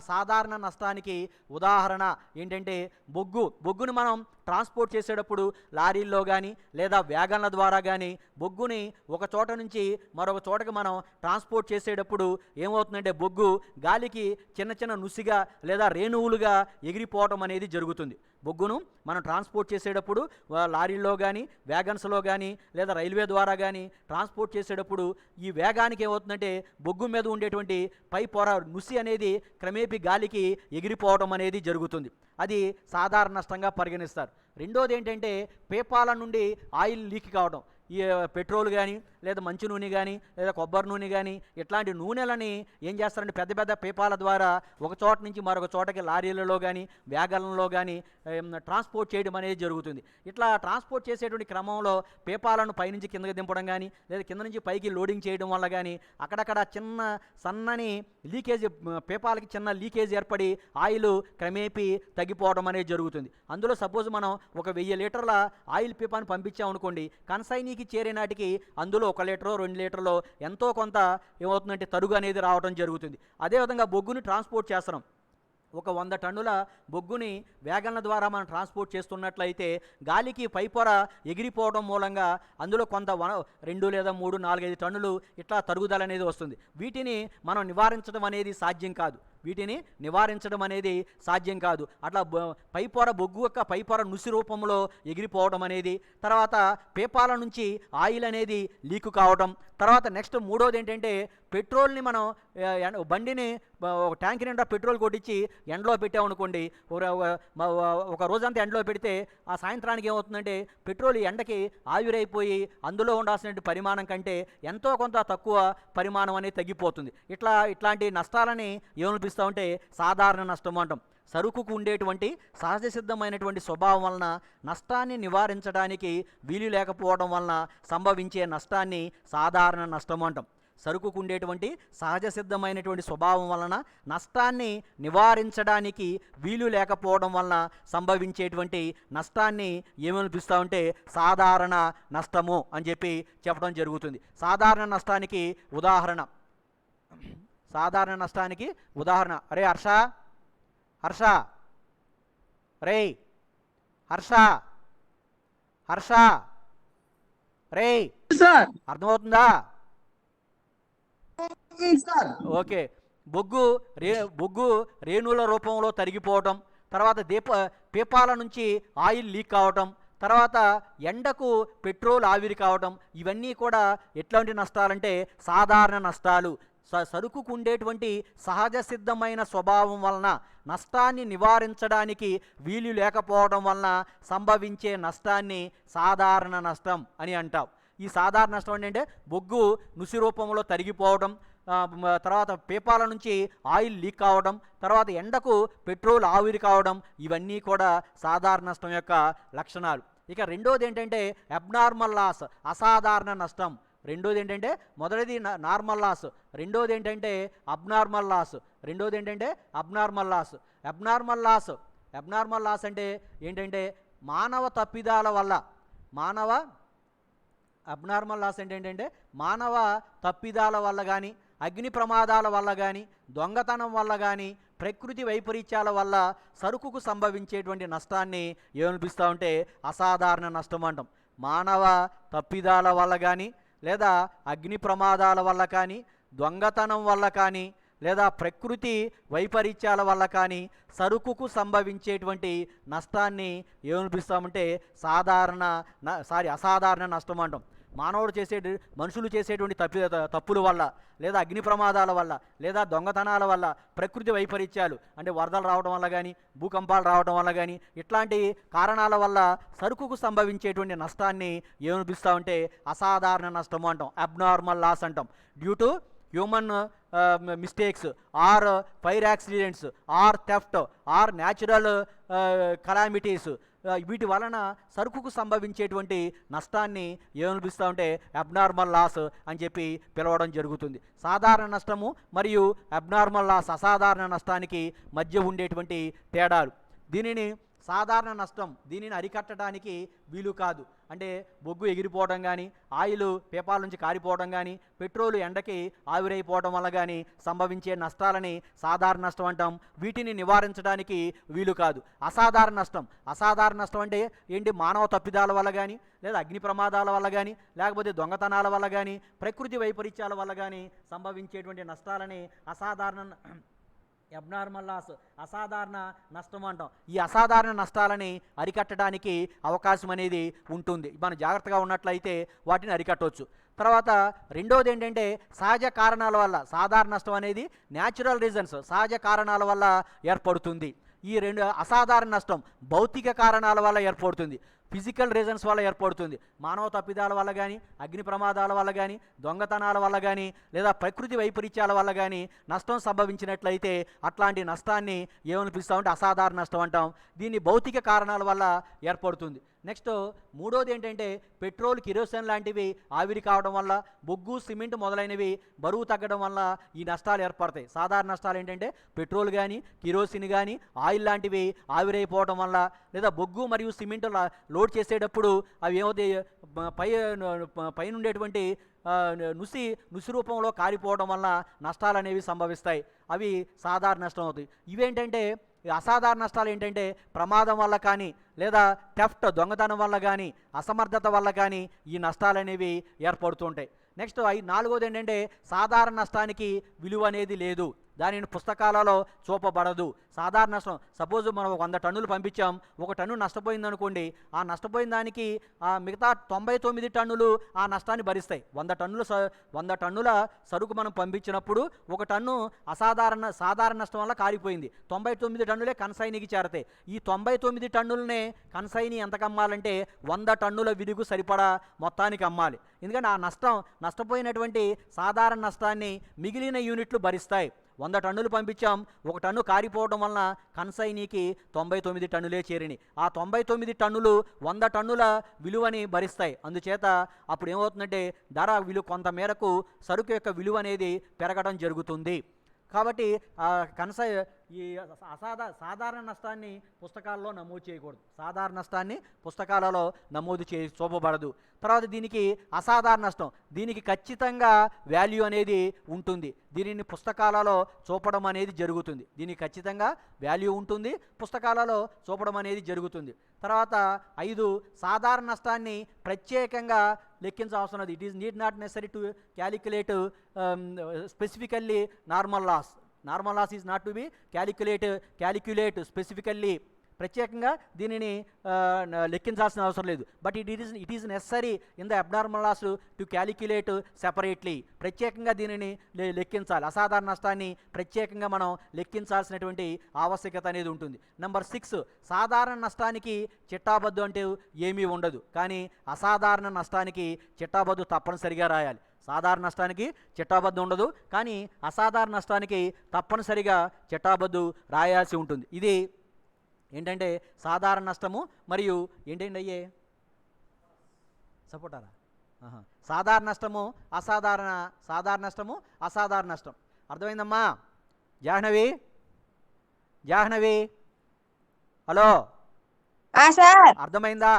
A: సాధారణ నష్టానికి ఉదాహరణ ఏంటంటే బొగ్గుని మనం ట్రాన్స్పోర్ట్ చేసేటప్పుడు లారీల్లో కానీ లేదా వ్యాగన్ల ద్వారా కానీ బొగ్గుని ఒక చోట నుంచి మరొక చోటకి మనం ట్రాన్స్పోర్ట్ చేసేటప్పుడు ఏమవుతుందంటే బొగ్గు గాలికి చిన్న చిన్న నుసిగా లేదా రేణువులుగా ఎగిరిపోవటం అనేది జరుగుతుంది. బొగ్గును మనం ట్రాన్స్పోర్ట్ చేసేటప్పుడు లారీల్లో కానీ వ్యాగన్స్లో కానీ లేదా రైల్వే ద్వారా కానీ ట్రాన్స్పోర్ట్ చేసేటప్పుడు ఈ వేగానికి ఏమవుతుందంటే బొగ్గు మీద ఉండేటువంటి పై పొర నుసి అనేది క్రమేపీ గాలికి ఎగిరిపోవడం అనేది జరుగుతుంది. అది సాధారణ నష్టంగా పరిగణిస్తారు. రెండోది ఏంటంటే పేపాల నుండి ఆయిల్ లీక్ కావడం. ఈ పెట్రోల్ కానీ లేదా మంచి నూనె కానీ లేదా కొబ్బరి నూనె కానీ ఇట్లాంటి నూనెలని ఏం చేస్తారంటే పెద్ద పెద్ద పేపాల ద్వారా ఒక చోట నుంచి మరొక చోటకి లారీలలో కానీ వ్యాగన్లలో కానీ ట్రాన్స్పోర్ట్ చేయడం అనేది జరుగుతుంది. ఇట్లా ట్రాన్స్పోర్ట్ చేసేటువంటి క్రమంలో పేపాలను పైనుంచి కిందకి దింపడం కానీ లేదా కింద నుంచి పైకి లోడింగ్ చేయడం వల్ల కానీ అక్కడక్కడ చిన్న సన్నని లీకేజ్, పేపాలకి చిన్న లీకేజ్ ఏర్పడి ఆయిల్ క్రమేపీ తగ్గిపోవడం అనేది జరుగుతుంది. అందులో సపోజ్ మనం ఒక 1000 లీటర్ల ఆయిల్ పీపాన్ని పంపించామనుకోండి, కన్సైనీకి చేరే నాటికి అందులో 1 లీటరో 2 లీటర్లో ఎంతో కొంత ఏమవుతుందంటే తరుగు అనేది రావడం జరుగుతుంది. అదేవిధంగా బొగ్గుని ట్రాన్స్పోర్ట్ చేస్తున్నాం. ఒక 100 టన్నుల బొగ్గుని వ్యాగన్ల ద్వారా మనం ట్రాన్స్పోర్ట్ చేస్తున్నట్లయితే గాలికి పైపొర ఎగిరిపోవడం మూలంగా అందులో కొంత 2 లేదా 3, 4, 5 టన్నులు ఇట్లా తరుగుదల అనేది వస్తుంది. వీటిని మనం నివారించడం అనేది సాధ్యం కాదు. అట్లా బొగ్గు యొక్క పైపొర నుసి రూపంలో ఎగిరిపోవడం అనేది, తర్వాత పేపాల నుంచి ఆయిల్ అనేది లీకు కావడం, తర్వాత నెక్స్ట్ మూడోది ఏంటంటే పెట్రోల్ని మనం బండిని ఒక ట్యాంక్ నిండా పెట్రోల్ కొట్టించి ఎండలో పెట్టామనుకోండి, ఒక రోజంతా ఎండలో పెడితే ఆ సాయంత్రానికి ఏమవుతుందంటే పెట్రోల్ ఎండకి ఆవిరైపోయి అందులో ఉండాల్సిన పరిమాణం కంటే ఎంతో కొంత తక్కువ పరిమాణం అనేది తగ్గిపోతుంది. ఇట్లాంటి నష్టాలని ఏమనిపిస్తామంటే సాధారణ నష్టం అంటాం. సరుకుకు ఉండేటువంటి సహజ సిద్ధమైనటువంటి స్వభావం వలన నష్టాన్ని నివారించడానికి వీలు లేకపోవడం వలన సంభవించే నష్టాన్ని సాధారణ నష్టం అంటాం. సరుకుకు ఉండేటువంటి సహజ సిద్ధమైనటువంటి స్వభావం వలన నష్టాన్ని నివారించడానికి వీలు లేకపోవడం వలన సంభవించేటువంటి నష్టాన్ని ఏమని పిలుస్తామంటే సాధారణ నష్టము అని చెప్పడం జరుగుతుంది. సాధారణ నష్టానికి ఉదాహరణ అరే హర్ష రే హర్ష రే
B: సార్
A: అర్థమవుతుందా?
B: Sir
A: okay. బొగ్గు రేణువుల రూపంలో తరిగిపోవటం, తర్వాత పీపాల నుంచి ఆయిల్ లీక్ కావటం, తర్వాత ఎండకు పెట్రోల్ ఆవిరి కావటం, ఇవన్నీ కూడా ఎట్లాంటి నష్టాలంటే సాధారణ నష్టాలు. సరుకుకు ఉండేటువంటి సహజ సిద్ధమైన స్వభావం వలన నష్టాన్ని నివారించడానికి వీలు లేకపోవడం వలన సంభవించే నష్టాన్ని సాధారణ నష్టం అని అంటాం. ఈ సాధారణ నష్టం ఏంటంటే బొగ్గు నుసి రూపంలో తరిగిపోవడం, తర్వాత పీపాల నుంచి ఆయిల్ లీక్ కావడం, తర్వాత ఎండకు పెట్రోల్ ఆవిరి కావడం, ఇవన్నీ కూడా సాధారణ నష్టం యొక్క లక్షణాలు. ఇక రెండోది ఏంటంటే అబ్నార్మల్ లాస్, అసాధారణ నష్టం. రెండోది ఏంటంటే మొదటిది నార్మల్ లాస్, రెండోది ఏంటంటే అబ్నార్మల్ లాస్. అబ్నార్మల్ లాస్ అంటే ఏంటంటే మానవ తప్పిదాల వల్ల అబ్నార్మల్ లాస్ అంటే ఏంటంటే మానవ తప్పిదాల వల్ల కానీ, అగ్ని ప్రమాదాల వల్ల కానీ, దొంగతనం వల్ల కానీ, ప్రకృతి వైపరీత్యాల వల్ల సరుకుకు సంభవించేటువంటి నష్టాన్ని ఏమనిపిస్తూ ఉంటే అసాధారణ నష్టం అంటాం. మానవ తప్పిదాల వల్ల కానీ, లేదా అగ్ని ప్రమాదాల వల్ల కానీ, దొంగతనం వల్ల కానీ, లేదా ప్రకృతి వైపరీత్యాల వల్ల కానీ సరుకుకు సంభవించేటువంటి నష్టాన్ని ఏమనిపిస్తామంటే అసాధారణ నష్టం అంటాం. మనుషులు చేసేటువంటి తప్పుల వల్ల, లేదా అగ్ని ప్రమాదాల వల్ల, లేదా దొంగతనాల వల్ల, ప్రకృతి వైపరీత్యాలు అంటే వరదలు రావడం వల్ల కానీ, భూకంపాలు రావడం వల్ల కానీ, ఇట్లాంటి కారణాల వల్ల సరుకుకు సంభవించేటువంటి నష్టాన్ని ఏమనిపిస్తామంటే అసాధారణ నష్టం అంటాం, అబ్నార్మల్ లాస్ అంటాం. Due to human mistakes or fire accidents or theft or natural calamities, వీటి వలన సరుకుకు సంభవించేటువంటి నష్టాన్ని ఏమనిపిస్తూ ఉంటే అబ్నార్మల్ లాస్ అని చెప్పి పిలవడం జరుగుతుంది. సాధారణ నష్టము మరియు అబ్నార్మల్ లాస్, అసాధారణ నష్టానికి మధ్య ఉండేటువంటి తేడాలు. సాధారణ నష్టం దీనిని అరికట్టడానికి వీలు కాదు. అంటే బొగ్గు ఎగిరిపోవడం కానీ, ఆయిల్ పేపాల నుంచి కారిపోవడం కానీ, పెట్రోలు ఎండకి ఆవిరైపోవడం వల్ల కానీ సంభవించే నష్టాలని సాధారణ నష్టం అంటాం. వీటిని నివారించడానికి వీలు కాదు. అసాధారణ నష్టం అంటే ఏంటి? మానవ తప్పిదాల వల్ల కానీ, లేదా అగ్ని ప్రమాదాల వల్ల కానీ, లేకపోతే దొంగతనాల వల్ల కానీ, ప్రకృతి వైపరీత్యాల వల్ల కానీ సంభవించేటువంటి నష్టాలని అబ్నార్మల్ లాస్, అసాధారణ నష్టం అంటాం. ఈ అసాధారణ నష్టాలని అరికట్టడానికి అవకాశం అనేది ఉంటుంది. మనం జాగ్రత్తగా ఉన్నట్లయితే వాటిని అరికట్టవచ్చు. తర్వాత రెండోది ఏంటంటే సహజ కారణాల వల్ల. సాధారణ నష్టం అనేది న్యాచురల్ రీజన్స్, సహజ కారణాల వల్ల ఏర్పడుతుంది. ఈ అసాధారణ నష్టం భౌతిక కారణాల వల్ల ఏర్పడుతుంది, ఫిజికల్ రీజన్స్ వల్ల ఏర్పడుతుంది. మానవ తప్పిదాల వల్ల కానీ, అగ్ని ప్రమాదాల వల్ల కానీ, దొంగతనాల వల్ల కానీ, లేదా ప్రకృతి వైపరీత్యాల వల్ల కానీ నష్టం సంభవించినట్లయితే అట్లాంటి నష్టాన్ని ఏమనిపిస్తామంటే అసాధారణ నష్టం అంటాం. దీన్ని భౌతిక కారణాల వల్ల ఏర్పడుతుంది. నెక్స్ట్ మూడోది ఏంటంటే పెట్రోల్, కిరోసిన్ లాంటివి ఆవిరి కావడం వల్ల, బొగ్గు, సిమెంట్ మొదలైనవి బరువు తగ్గడం వల్ల ఈ నష్టాలు ఏర్పడతాయి. సాధారణ నష్టాలు ఏంటంటే పెట్రోల్ కానీ, కిరోసిన్ కానీ, ఆయిల్ లాంటివి ఆవిరైపోవడం వల్ల, లేదా బొగ్గు మరియు సిమెంట్ లోడ్ చేసేటప్పుడు అవి ఏమవుతాయి, పైన ఉండేటువంటి నుసి రూపంలో కారిపోవడం వల్ల నష్టాలు అనేవి సంభవిస్తాయి. అవి సాధారణ నష్టం అవుతాయి. ఇవేంటంటే అసాధారణ నష్టాలు ఏంటంటే ప్రమాదం వల్ల కానీ, లేదా థెఫ్ట్ దొంగతనం వల్ల కానీ, అసమర్థత వల్ల కానీ ఈ నష్టాలు అనేవి ఏర్పడుతుంటాయి. నెక్స్ట్ నాలుగోది ఏంటంటే సాధారణ నష్టానికి విలువ అనేది లేదు, దానిని పుస్తకాలలో చూపబడదు. సాధారణ నష్టం, సపోజ్ మనం 100 టన్నులు పంపించాం, 1 టన్ను నష్టపోయింది అనుకోండి, ఆ నష్టపోయిన దానికి మిగతా 99 టన్నులు ఆ నష్టాన్ని భరిస్తాయి. 100 టన్నుల సరుకు మనం పంపించినప్పుడు 1 టన్ను సాధారణ నష్టం వల్ల కారిపోయింది, 99 టన్నులే కన్సైనీకి చేరతాయి. ఈ 99 టన్నులనే కన్సైనీ ఎంతకు అమ్మాలంటే 100 టన్నుల విలుగు సరిపడా మొత్తానికి అమ్మాలి. ఎందుకంటే ఆ నష్టపోయినటువంటి సాధారణ నష్టాన్ని మిగిలిన యూనిట్లు భరిస్తాయి. 100 టన్నులు పంపించాం, 1 టన్ను కారిపోవడం వలన కన్సైనీకి 99 టన్నులే చేరినాయి. ఆ 99 టన్నులు 100 టన్నుల విలువని భరిస్తాయి. అందుచేత అప్పుడు ఏమవుతుందంటే కొంత మేరకు సరుకు యొక్క విలువ అనేది పెరగడం జరుగుతుంది. కాబట్టి ఈ సాధారణ నష్టాన్ని పుస్తకాల్లో నమోదు చేయకూడదు, సాధారణ నష్టాన్ని పుస్తకాలలో చూపబడదు. తర్వాత దీనికి అసాధారణ నష్టం, దీనికి ఖచ్చితంగా వాల్యూ అనేది ఉంటుంది, దీనిని పుస్తకాలలో చూపడం అనేది జరుగుతుంది. దీనికి ఖచ్చితంగా వాల్యూ ఉంటుంది, పుస్తకాలలో చూపడం అనేది జరుగుతుంది. తర్వాత 5 సాధారణ నష్టాన్ని ప్రత్యేకంగా లెక్కించవలసిన అవసరం. It is need not necessary to calculate specifically normal loss. Normal loss is not to be calculate specifically. ప్రత్యేకంగా దీనిని లెక్కించాల్సిన అవసరం లేదు. But it is necessary in the abnormal loss to calculate separately. ప్రత్యేకంగా దీనిని లెక్కించాలి. అసాధారణ నష్టాన్ని ప్రత్యేకంగా మనం లెక్కించాల్సినటువంటి ఆవశ్యకత అనేది ఉంటుంది. నెంబర్ 6, సాధారణ నష్టానికి చిట్టాబద్దు అంటే ఏమీ ఉండదు, కానీ అసాధారణ నష్టానికి చిట్టాబద్దు తప్పనిసరిగా రాయాలి. సాధారణ నష్టానికి చిట్టాబద్దు ఉండదు, కానీ అసాధారణ నష్టానికి తప్పనిసరిగా చిట్టాబద్దు రాయాల్సి ఉంటుంది. ఇది ఏంటంటే సాధారణ నష్టము మరియు ఏంటండి అయ్యే సపోర్టారా సాధారణ నష్టము సాధారణ నష్టము అసాధారణ నష్టం. అర్థమైందమ్మా? జాహ్నవి హలో,
C: సార్
A: అర్థమైందా?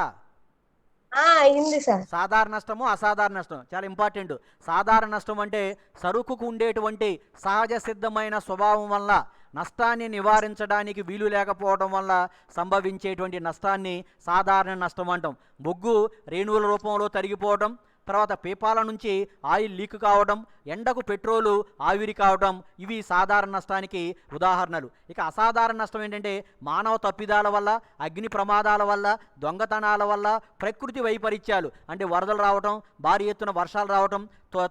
C: అయింది సార్.
A: సాధారణ నష్టము అసాధారణ నష్టం చాలా ఇంపార్టెంట్. సాధారణ నష్టం అంటే సరుకుకు ఉండేటువంటి సహజ సిద్ధమైన స్వభావం వల్ల నష్టాన్ని నివారించడానికి వీలు లేకపోవడం వల్ల సంభవించేటువంటి నష్టాన్ని సాధారణ నష్టం అంటాం. బొగ్గు రేణువుల రూపంలో తరిగిపోవడం, తర్వాత పీపాల నుంచి ఆయిల్ లీక్ కావడం, ఎండకు పెట్రోలు ఆవిరి కావడం, ఇవి సాధారణ నష్టానికి ఉదాహరణలు. ఇక అసాధారణ నష్టం ఏంటంటే మానవ తప్పిదాల వల్ల, అగ్ని ప్రమాదాల వల్ల, దొంగతనాల వల్ల, ప్రకృతి వైపరీత్యాలు అంటే వరదలు రావటం, భారీ ఎత్తున వర్షాలు రావటం,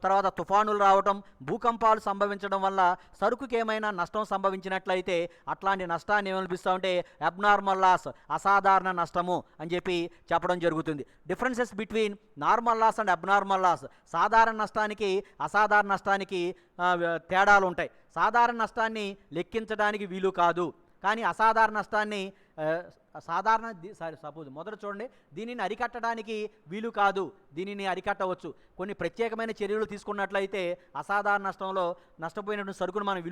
A: తర్వాత తుఫానులు రావటం, భూకంపాలు సంభవించడం వల్ల సరుకుకి ఏమైనా నష్టం సంభవించినట్లయితే అట్లాంటి నష్టాన్ని ఏమనిపిస్తూ ఉంటే అబ్నార్మల్ లాస్, అసాధారణ నష్టము అని చెప్పడం జరుగుతుంది. Differences between normal loss and abnormal loss, సాధారణ నష్టానికి అసాధారణ నష్టానికి తేడాలు ఉంటాయి. సాధారణ నష్టాన్ని లెక్కించడానికి వీలు కాదు, కానీ అసాధారణ నష్టాన్ని సపోజ్ మొదట చూడండి, దీనిని అరికట్టడానికి వీలు కాదు, దీనిని అరికట్టవచ్చు. కొన్ని ప్రత్యేకమైన చర్యలు తీసుకున్నట్లయితే అసాధారణ నష్టంలో నష్టపోయినటువంటి సరుకును మనం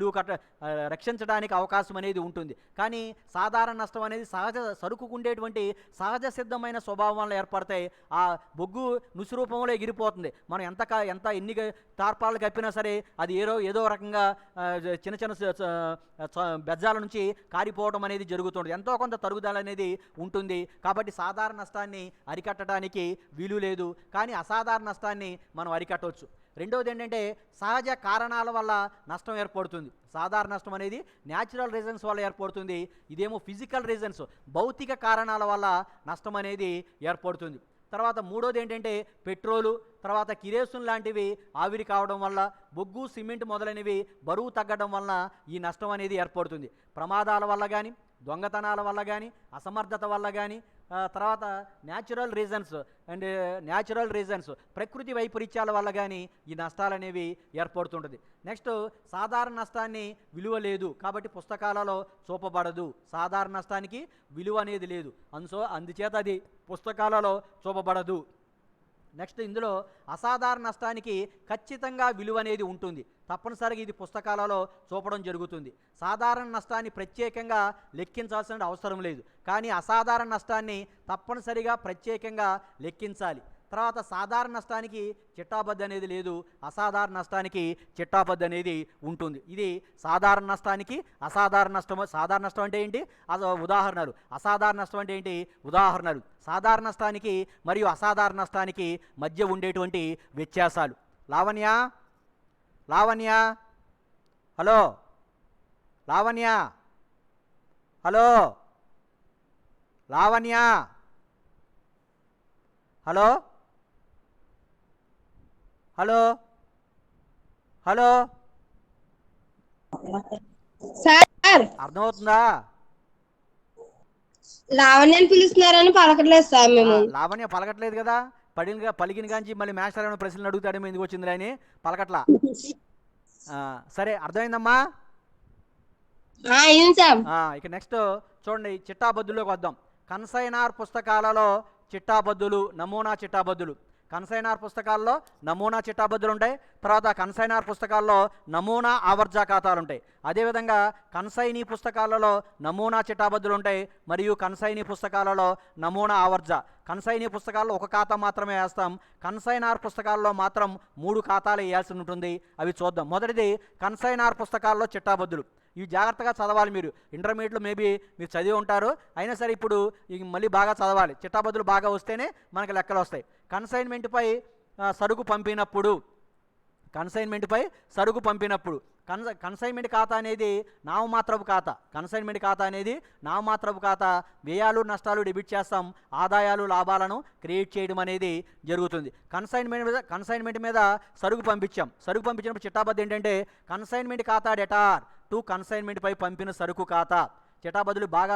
A: రక్షించడానికి అవకాశం అనేది ఉంటుంది. కానీ సాధారణ నష్టం అనేది సరుకుకు ఉండేటువంటి సహజ సిద్ధమైన స్వభావం వల్ల ఏర్పడతాయి. ఆ బొగ్గు నుసు రూపంలో ఎగిరిపోతుంది. మనం ఎన్ని తార్పాలు కప్పినా సరే అది ఏదో రకంగా చిన్న బెజ్జాల నుంచి కారిపోవడం అనేది జరుగుతుంది. ఎంతో కొంత తరుగుదల అనేది ఉంటుంది. కాబట్టి సాధారణ నష్టాన్ని అరికట్టడానికి వీలు లేదు, కానీ అసాధారణ నష్టాన్ని మనం అరికట్టవచ్చు. రెండవది ఏంటంటే సహజ కారణాల వల్ల నష్టం ఏర్పడుతుంది. సాధారణ నష్టం అనేది న్యాచురల్ రీజన్స్ వల్ల ఏర్పడుతుంది, ఇదేమో ఫిజికల్ రీజన్స్, భౌతిక కారణాల వల్ల నష్టం అనేది ఏర్పడుతుంది. తర్వాత మూడోది ఏంటంటే పెట్రోలు, తర్వాత కిరోసిన్ లాంటివి ఆవిరి కావడం వల్ల, బొగ్గు, సిమెంట్ మొదలైనవి బరువు తగ్గడం వలన ఈ నష్టం అనేది ఏర్పడుతుంది. ప్రమాదాల వల్ల కానీ, దొంగతనాల వల్ల కానీ, అసమర్థత వల్ల కానీ, తర్వాత న్యాచురల్ రీజన్స్ ప్రకృతి వైపరీత్యాల వల్ల కానీ ఈ నష్టాలు అనేవి ఏర్పడుతుంటుంది. నెక్స్ట్ సాధారణ నష్టాన్ని విలువ లేదు కాబట్టి పుస్తకాలలో చూపబడదు. సాధారణ నష్టానికి విలువ అనేది లేదు, అందుచేత అది పుస్తకాలలో చూపబడదు. నెక్స్ట్ ఇందులో అసాధారణ నష్టానికి ఖచ్చితంగా విలువ అనేది ఉంటుంది, తప్పనిసరిగా ఇది పుస్తకాలలో చూపడం జరుగుతుంది. సాధారణ నష్టాన్ని ప్రత్యేకంగా లెక్కించాల్సిన అవసరం లేదు, కానీ అసాధారణ నష్టాన్ని తప్పనిసరిగా ప్రత్యేకంగా లెక్కించాలి. తర్వాత సాధారణ నష్టానికి చిట్టాబద్దు అనేది లేదు, అసాధారణ నష్టానికి చిట్టాబద్దు అనేది ఉంటుంది. ఇది సాధారణ నష్టానికి అసాధారణ నష్టం. సాధారణ నష్టం అంటే ఏంటి? ఉదాహరణలు. అసాధారణ నష్టం అంటే ఏంటి? ఉదాహరణలు. సాధారణ నష్టానికి మరియు అసాధారణ నష్టానికి మధ్య ఉండేటువంటి వ్యత్యాసాలు. Lavanya hello, Lavanya hello, Lavanya hello, hello hello,
C: sir
A: అర్థమవుతుందా?
C: లావణ్యని పిలుస్తున్నారని పలకట్లేదు సార్ మేము.
A: లావణ్య పలకట్లేదు కదా, పలికిన కాంచి మళ్ళీ మాస్టర్ ఏమైనా ప్రశ్నలు అడుగుతాడేమో ఎందుకు వచ్చింది అని పలకట్లా. సరే అర్థమైందమ్మా? ఇక నెక్స్ట్ చూడండి, చిట్టాబద్దులోకి వద్దాం. కన్సైనార్ పుస్తకాలలో చిట్టాబద్దులు, నమూనా చిట్టాబద్దులు. కన్సైనార్ పుస్తకాల్లో నమూనా చిట్టాబద్దులు ఉంటాయి, తర్వాత కన్సైనార్ పుస్తకాల్లో నమూనా ఆవర్జా ఖాతాలు ఉంటాయి. అదేవిధంగా కన్సైనీ పుస్తకాలలో నమూనా చిట్టాబద్దులు ఉంటాయి మరియు కన్సైనీ పుస్తకాలలో నమూనా ఆవర్జా. కన్సైనీ పుస్తకాల్లో ఒక ఖాతా మాత్రమే వేస్తాం, కన్సైనార్ పుస్తకాల్లో మాత్రం 3 ఖాతాలు వేయాల్సి ఉంటుంది. అవి చూద్దాం. మొదటిది కన్సైనార్ పుస్తకాల్లో చిట్టాబద్దులు. ఇవి జాగ్రత్తగా చదవాలి. మీరు ఇంటర్మీడియట్లో మేబీ మీరు చదివి ఉంటారు, అయినా సరే ఇప్పుడు మళ్ళీ బాగా చదవాలి. చిట్టాబద్దులు బాగా వస్తేనే మనకు లెక్కలు వస్తాయి. కన్సైన్మెంట్పై సరుకు పంపినప్పుడు కన్సైన్మెంట్ ఖాతా అనేది నామమాత్రపు ఖాతా. కన్సైన్మెంట్ ఖాతా అనేది నామమాత్రపు ఖాతా. వ్యయాలు నష్టాలు డెబిట్ చేస్తాం, ఆదాయాలు లాభాలను క్రియేట్ చేయడం అనేది జరుగుతుంది. కన్సైన్మెంట్ మీద సరుకు పంపించినప్పుడు చిట్టాబద్దు ఏంటంటే కన్సైన్మెంట్ ఖాతా డెటార్ టు కన్సైన్మెంట్పై పంపిన సరుకు ఖాతా. చిట్టాబద్దులు బాగా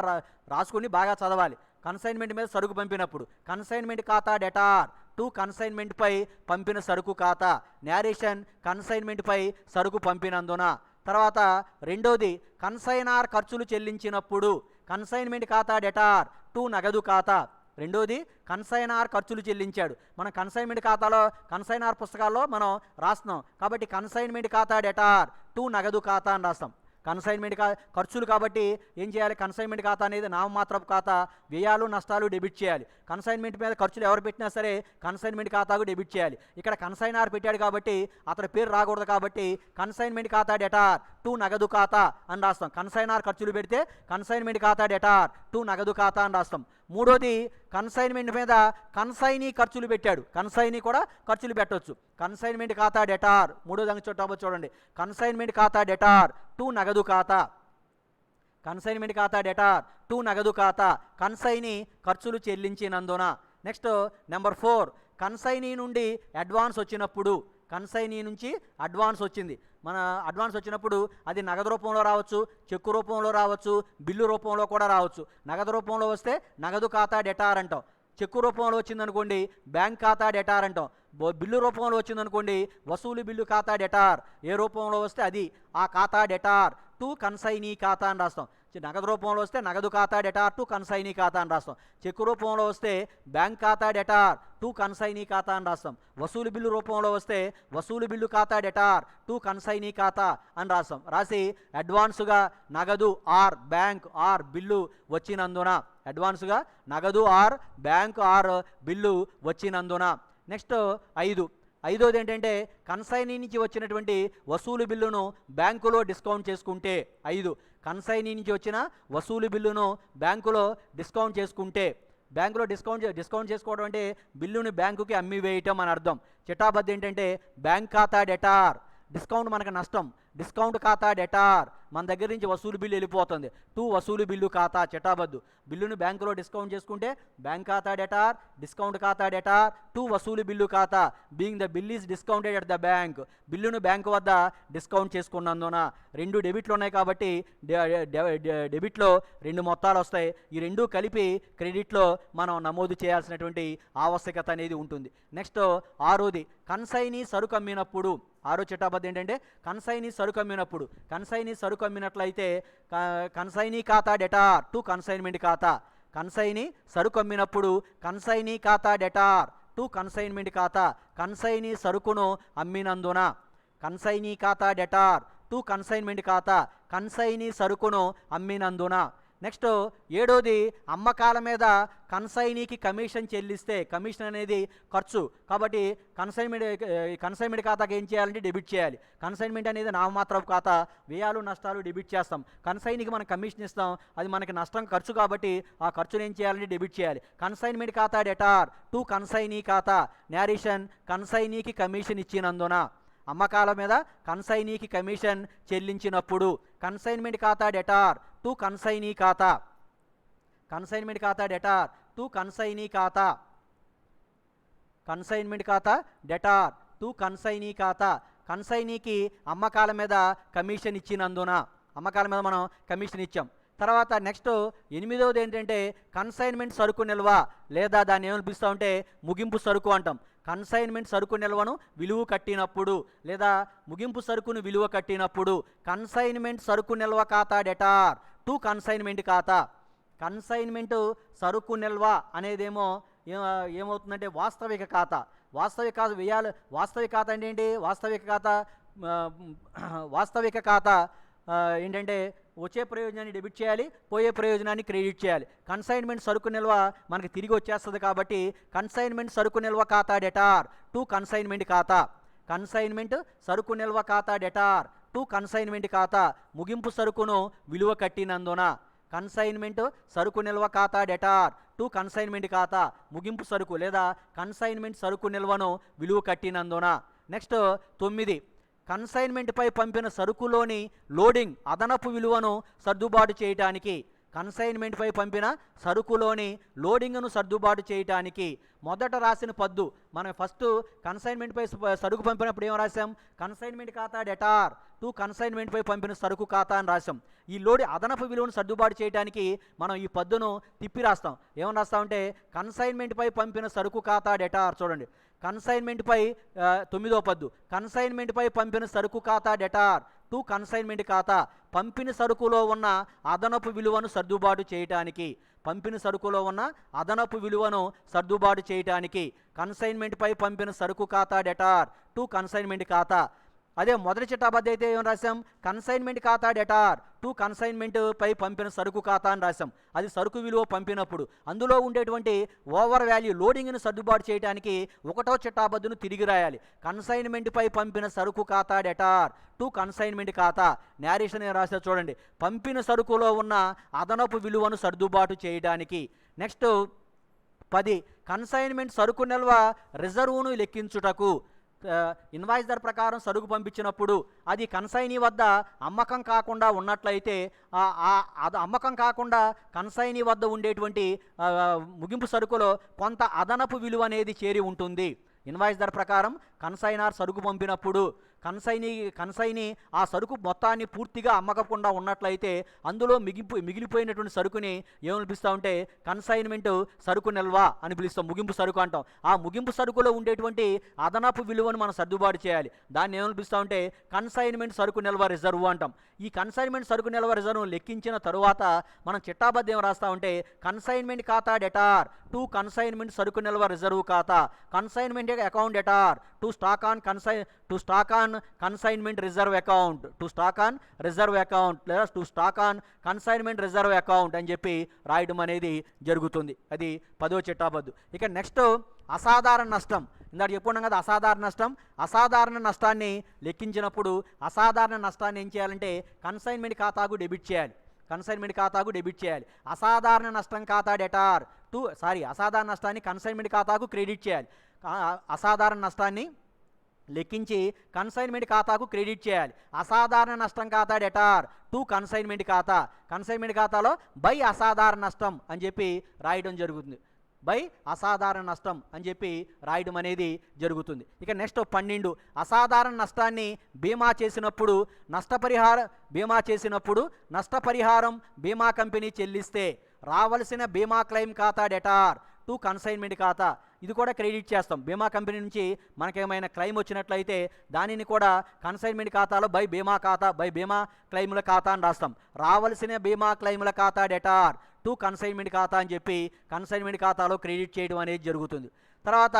A: రాసుకుని బాగా చదవాలి. కన్సైన్మెంట్ మీద సరుకు పంపినప్పుడు కన్సైన్మెంట్ ఖాతా డెటార్ టు కన్సైన్మెంట్పై పంపిన సరుకు ఖాతా. నేరేషన్ కన్సైన్మెంట్పై సరుకు పంపినందున. తర్వాత రెండోది కన్సైనార్ ఖర్చులు చెల్లించినప్పుడు. కన్సైన్మెంట్ ఖాతా డెటార్ టు నగదు ఖాతా. రెండోది కన్సైనార్ ఖర్చులు చెల్లించాడు. మనం కన్సైన్మెంట్ ఖాతాలో కన్సైనార్ పుస్తకాల్లో మనం రాస్తున్నాం కాబట్టి కన్సైన్మెంట్ ఖాతా డెటార్ టు నగదు ఖాతా అని రాస్తాం. కన్సైన్మెంట్ ఖర్చులు కాబట్టి ఏం చేయాలి, కన్సైన్మెంట్ ఖాతా అనేది నామమాత్రపు ఖాతా, వ్యయాలు నష్టాలు డెబిట్ చేయాలి. కన్సైన్మెంట్ మీద ఖర్చులు ఎవరు పెట్టినా సరే కన్సైన్మెంట్ ఖాతాకు డెబిట్ చేయాలి. ఇక్కడ కన్సైనార్ పెట్టాడు కాబట్టి అతని పేరు రాకూడదు కాబట్టి కన్సైన్మెంట్ ఖాతా డెటార్ టు నగదు ఖాతా అని రాస్తాం. కన్సైనార్ ఖర్చులు పెడితే కన్సైన్మెంట్ ఖాతా డెటార్ టు నగదు ఖాతా అని రాస్తాం. మూడోది కన్సైన్మెంట్ మీద కన్సైనీ ఖర్చులు పెట్టాడు. కన్సైనీ కూడా ఖర్చులు పెట్టవచ్చు. కన్సైన్మెంట్ ఖాతా డెటార్ మూడోది అంగ చూడండి, కన్సైన్మెంట్ ఖాతా డెటార్ టు నగదు ఖాతా. కన్సైన్మెంట్ ఖాతా డెటార్ టు నగదు ఖాతా కన్సైనీ ఖర్చులు చెల్లించినందున. నెక్స్ట్ నెంబర్ 4, కన్సైనీ నుండి అడ్వాన్స్ వచ్చినప్పుడు. కన్సైనీ నుంచి అడ్వాన్స్ వచ్చింది. మన అడ్వాన్స్ వచ్చినప్పుడు అది నగదు రూపంలో రావచ్చు, చెక్కు రూపంలో రావచ్చు, బిల్లు రూపంలో కూడా రావచ్చు. నగదు రూపంలో వస్తే నగదు ఖాతా డెటార్ అంటాం. చెక్కు రూపంలో వచ్చిందనుకోండి బ్యాంక్ ఖాతా డెటార్ అంటాం. బిల్లు రూపంలో వచ్చిందనుకోండి వసూలు బిల్లు ఖాతా డెటార్. ఏ రూపంలో వస్తే అది ఆ ఖాతా డెటార్ టు కన్సైనీ ఖాతా అని రాస్తాం. నగదు రూపంలో వస్తే నగదు ఖాతా డెటార్ టు కన్సైనీ ఖాతా అని రాస్తాం. చెక్కు రూపంలో వస్తే బ్యాంక్ ఖాతా డెటార్ టు కన్సైనీ ఖాతా అని రాస్తాం. వసూలు బిల్లు రూపంలో వస్తే వసూలు బిల్లు ఖాతా డెటార్ టు కన్సైనీ ఖాతా అని రాస్తాం. రాసి అడ్వాన్సుగా నగదు ఆర్ బ్యాంక్ ఆర్ బిల్లు వచ్చినందున. అడ్వాన్సుగా నగదు ఆర్ బ్యాంక్ ఆర్ బిల్లు వచ్చినందున. నెక్స్ట్ 5. ఐదోది ఏంటంటే కన్సైనీ నుంచి వచ్చినటువంటి వసూలు బిల్లును బ్యాంకులో డిస్కౌంట్ చేసుకుంటే. 5, కన్సైనీ నుంచి వచ్చిన వసూలు బిల్లును బ్యాంకులో డిస్కౌంట్ చేసుకుంటే. బ్యాంకులో డిస్కౌంట్ చేసుకోవడం అంటే బిల్లుని బ్యాంకుకి అమ్మి వేయటం అని అర్థం. చిటాబద్దు ఏంటంటే బ్యాంక్ ఖాతా డెటార్. డిస్కౌంట్ మనకు నష్టం. డిస్కౌంట్ ఖాతా డెటార్ మన దగ్గర నుంచి వసూలు బిల్లు వెళ్ళిపోతుంది టు వసూలు బిల్లు ఖాతా చిటాబద్దు. బిల్లును బ్యాంకులో డిస్కౌంట్ చేసుకుంటే బ్యాంక్ ఖాతా డెటార్, డిస్కౌంట్ ఖాతా డెటార్ టు వసూలు బిల్లు ఖాతా. Being the bill is discounted at the bank. బిల్లును బ్యాంకు వద్ద డిస్కౌంట్ చేసుకున్నందున. 2 డెబిట్లు ఉన్నాయి కాబట్టి డెబిట్లో 2 మొత్తాలు వస్తాయి. ఈ 2 కలిపి క్రెడిట్లో మనం నమోదు చేయాల్సినటువంటి ఆవశ్యకత అనేది ఉంటుంది. నెక్స్ట్ 6వది కన్సైనీ సరుకు అమ్మినప్పుడు. 6వ చిటాబద్దు ఏంటంటే కన్సైనీ సరుకు అమ్మినప్పుడు. కన్సైనీ సరుకు అమ్మినట్లయితే కన్సైనీ ఖాతా డెటార్ టు కన్సైన్మెంట్ ఖాతా. కన్సైనీ సరుకు అమ్మినప్పుడు కన్సైనీ ఖాతా డెటార్ టు కన్సైన్మెంట్ ఖాతా. కన్సైనీ సరుకును అమ్మినందున. కన్సైనీ ఖాతా డెటార్ టు కన్సైన్మెంట్ ఖాతా. కన్సైనీ సరుకును అమ్మినందున. నెక్స్ట్ 7వది అమ్మకాల మీద కన్సైనీకి కమిషన్ చెల్లిస్తే. కమిషన్ అనేది ఖర్చు కాబట్టి కన్సైన్మెంట్ ఖాతాకి ఏం చేయాలంటే డెబిట్ చేయాలి. కన్సైన్మెంట్ అనేది నామమాత్రపు ఖాతా, వ్యయాలు నష్టాలు డెబిట్ చేస్తాం. కన్సైనీకి మనం కమిషన్ ఇస్తాం, అది మనకి నష్టం ఖర్చు కాబట్టి ఆ ఖర్చును ఏం చేయాలంటే డెబిట్ చేయాలి. కన్సైన్మెంట్ ఖాతా డెటార్ టు కన్సైనీ ఖాతా. నేరేషన్ కన్సైనీకి కమిషన్ ఇచ్చినందున. అమ్మకాల మీద కన్సైనీకి కమిషన్ చెల్లించినప్పుడు. కన్సైన్మెంట్ ఖాతా డెటార్ టు కన్సైనీ ఖాతా. కన్సైన్మెంట్ ఖాతా డెటార్ టు కన్సైనీ ఖాతా. కన్సైన్మెంట్ ఖాతా డెటార్ టు కన్సైనీ ఖాతా. కన్సైనీకి అమ్మకాల మీద కమిషన్ ఇచ్చినందున. అమ్మకాల మీద మనం కమిషన్ ఇచ్చాం. తర్వాత నెక్స్ట్ 8వది ఏంటంటే కన్సైన్మెంట్ సరుకు నిల్వ లేదా దాన్ని ఏమని పిలుస్తామంటే ముగింపు సరుకు అంటాం. కన్సైన్మెంట్ సరుకు నిల్వను విలువ కట్టినప్పుడు లేదా ముగింపు సరుకును విలువ కట్టినప్పుడు కన్సైన్మెంట్ సరుకు నిల్వ ఖాతా డెటార్ టు కన్సైన్మెంట్ ఖాతా. కన్సైన్మెంట్ సరుకు నిల్వ అనేదేమో ఏమవుతుందంటే వాస్తవిక ఖాతా. వాస్తవిక ఖాతా అంటే ఏంటి? వాస్తవిక ఖాతా ఏంటంటే వచ్చే ప్రయోజనాన్ని డెబిట్ చేయాలి, పోయే ప్రయోజనాన్ని క్రెడిట్ చేయాలి. కన్సైన్మెంట్ సరుకు నిల్వ మనకి తిరిగి వచ్చేస్తుంది కాబట్టి కన్సైన్మెంట్ సరుకు నిల్వ ఖాతా డెటార్ టు కన్సైన్మెంట్ ఖాతా. కన్సైన్మెంట్ సరుకు నిల్వ ఖాతా డెటార్ టు కన్సైన్మెంట్ ఖాతా. ముగింపు సరుకును విలువ కట్టినందున. కన్సైన్మెంట్ సరుకు నిల్వ ఖాతా డెటార్ టు కన్సైన్మెంట్ ఖాతా. ముగింపు సరుకు లేదా కన్సైన్మెంట్ సరుకు నిల్వను విలువ కట్టినందున. నెక్స్ట్ 9 కన్సైన్మెంట్పై పంపిన సరుకులోని లోడింగ్ అదనపు విలువను సర్దుబాటు చేయడానికి. కన్సైన్మెంట్పై పంపిన సరుకులోని లోడింగ్ను సర్దుబాటు చేయటానికి మొదట రాసిన పద్దు. మనం ఫస్ట్ కన్సైన్మెంట్పై సరుకు పంపినప్పుడు ఏం రాసాం? కన్సైన్మెంట్ ఖాతా డెటార్ టు కన్సైన్మెంట్పై పంపిన సరుకు ఖాతా అని రాసాం. ఈ లోడి అదనపు విలువను సర్దుబాటు చేయడానికి మనం ఈ పద్దును తిప్పి రాస్తాం. ఏమని రాస్తామంటే కన్సైన్మెంట్పై పంపిన సరుకు ఖాతా డెటార్. చూడండి, కన్సైన్మెంట్పై 9వ పద్దు, కన్సైన్మెంట్పై పంపిన సరుకు ఖాతా డెటార్ టు కన్సైన్మెంట్ ఖాతా, పంపిన సరుకులో ఉన్న అదనపు విలువను సర్దుబాటు చేయటానికి, పంపిన సరుకులో ఉన్న అదనపు విలువను సర్దుబాటు చేయటానికి కన్సైన్మెంట్పై పంపిన సరుకు ఖాతా డెటార్ టు కన్సైన్మెంట్ ఖాతా. అదే మొదటి చిట్టాబద్ద అయితే ఏం రాసాం? కన్సైన్మెంట్ ఖాతా డెటార్ టు కన్సైన్మెంట్ పై పంపిన సరుకు ఖాతా అని రాసాం. అది సరుకు విలువ పంపినప్పుడు అందులో ఉండేటువంటి ఓవర్ వాల్యూ లోడింగ్ను సర్దుబాటు చేయడానికి 1వ చిట్టాబద్దును తిరిగి రాయాలి. కన్సైన్మెంట్ పై పంపిన సరుకు ఖాతా డెటార్ టు కన్సైన్మెంట్ ఖాతా. నేరేషన్ రాసా చూడండి, పంపిన సరుకులో ఉన్న అదనపు విలువను సర్దుబాటు చేయడానికి. నెక్స్ట్ 10, కన్సైన్మెంట్ సరుకు నిల్వ రిజర్వును లెక్కించుటకు. ఇన్వాయిస్ ధర ప్రకారం సరుకు పంపించినప్పుడు అది కన్సైనీ వద్ద అమ్మకం కాకుండా ఉన్నట్లయితే అది అమ్మకం కాకుండా కన్సైనీ వద్ద ఉండేటువంటి ముగింపు సరుకులో కొంత అదనపు విలువ అనేది చేరి ఉంటుంది. ఇన్వాయిస్ ధర ప్రకారం కన్సైనర్ సరుకు పంపినప్పుడు కన్సైనీ ఆ సరుకు మొత్తాన్ని పూర్తిగా అమ్మకకుండా ఉన్నట్లయితే అందులో మిగిలిపోయినటువంటి సరుకుని ఏమని పిలుస్తామంటే కన్సైన్మెంట్ సరుకు నిల్వ అని పిలుస్తాం, ముగింపు సరుకు అంటాం. ఆ ముగింపు సరుకులో ఉండేటువంటి అదనపు విలువను మనం సర్దుబాటు చేయాలి. దాన్ని ఏమని పిలుస్తామంటే కన్సైన్మెంట్ సరుకు నిల్వ రిజర్వ్ అంటాం. ఈ కన్సైన్మెంట్ సరుకు నిల్వ రిజర్వ్ లెక్కించిన తరువాత మనం చిట్టాబద్ద ఏం రాస్తామంటే కన్సైన్మెంట్ ఖాతా డెటార్ టు కన్సైన్మెంట్ సరుకు నిల్వ రిజర్వ్ ఖాతా, consignment account debtor to stock on consignment reserve account, to stock on reserve account లేదా to stock on consignment reserve account అని చెప్పి రాయడం అనేది జరుగుతుంది. అది 10వ చిట్టాబద్దు. ఇక నెక్స్ట్ అసాధారణ నష్టం. ఇందాక చెప్పుకున్నాం కదా అసాధారణ నష్టం. అసాధారణ నష్టాన్ని లెక్కించినప్పుడు అసాధారణ నష్టాన్ని ఏం చేయాలంటే కన్సైన్మెంట్ ఖాతాకు డెబిట్ చేయాలి. కన్సైన్మెంట్ ఖాతాకు డెబిట్ చేయాలి. అసాధారణ నష్టం ఖాతా డెటార్ అసాధారణ నష్టాన్ని కన్సైన్మెంట్ ఖాతాకు క్రెడిట్ చేయాలి. అసాధారణ నష్టాన్ని లెక్కించి కన్సైన్మెంట్ ఖాతాకు క్రెడిట్ చేయాలి. అసాధారణ నష్టం ఖాతా డెటార్ టు కన్సైన్మెంట్ ఖాతా, కన్సైన్మెంట్ ఖాతాలో బై అసాధారణ నష్టం అని చెప్పి రాయడం జరుగుతుంది. బై అసాధారణ నష్టం అని చెప్పి రాయడం అనేది జరుగుతుంది. ఇక నెక్స్ట్ 12, అసాధారణ నష్టాన్ని బీమా చేసినప్పుడు నష్టపరిహారం బీమా కంపెనీ చెల్లిస్తే రావలసిన బీమా క్లెయిమ్ ఖాతా డెటార్ టు కన్సైన్మెంట్ ఖాతా. ఇది కూడా క్రెడిట్ చేస్తాం. బీమా కంపెనీ నుంచి మనకేమైనా క్లెయిమ్ వచ్చినట్లయితే దానిని కూడా కన్సైన్మెంట్ ఖాతాలో బై బీమా క్లెయిముల ఖాతా అని రాస్తాం. రావలసిన బీమా క్లెయిముల ఖాతా డెటార్ టు కన్సైన్మెంట్ ఖాతా అని చెప్పి కన్సైన్మెంట్ ఖాతాలో క్రెడిట్ చేయడం అనేది జరుగుతుంది. తర్వాత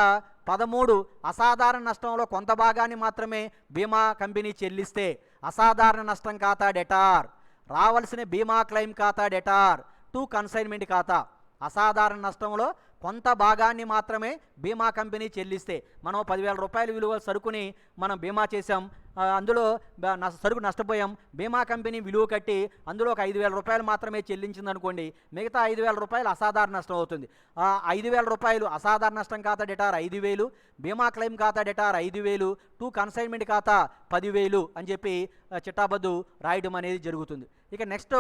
A: 13, అసాధారణ నష్టంలో కొంత భాగాన్ని మాత్రమే బీమా కంపెనీ చెల్లిస్తే అసాధారణ నష్టం ఖాతా డెటార్, రావలసిన బీమా క్లెయిమ్ ఖాతా డెటార్ టు కన్సైన్మెంట్ ఖాతా. అసాధారణ నష్టంలో కొంత భాగాన్ని మాత్రమే బీమా కంపెనీ చెల్లిస్తే మనం 10,000 రూపాయల విలువ సరుకుని మనం బీమా చేసాం, అందులో సరుకు నష్టపోయాం, బీమా కంపెనీ విలువ కట్టి అందులో ఒక 5,000 రూపాయలు మాత్రమే చెల్లించింది అనుకోండి, మిగతా 5,000 రూపాయలు అసాధారణ నష్టం అవుతుంది. 5,000 రూపాయలు అసాధారణ నష్టం ఖాతా డెటార్ 5,000, బీమా క్లెయిమ్ ఖాతా డెటార్ 5,000, టు కన్సైన్మెంట్ ఖాతా 10,000 అని చెప్పి చిట్టాబద్దు రాయడం అనేది జరుగుతుంది. ఇక next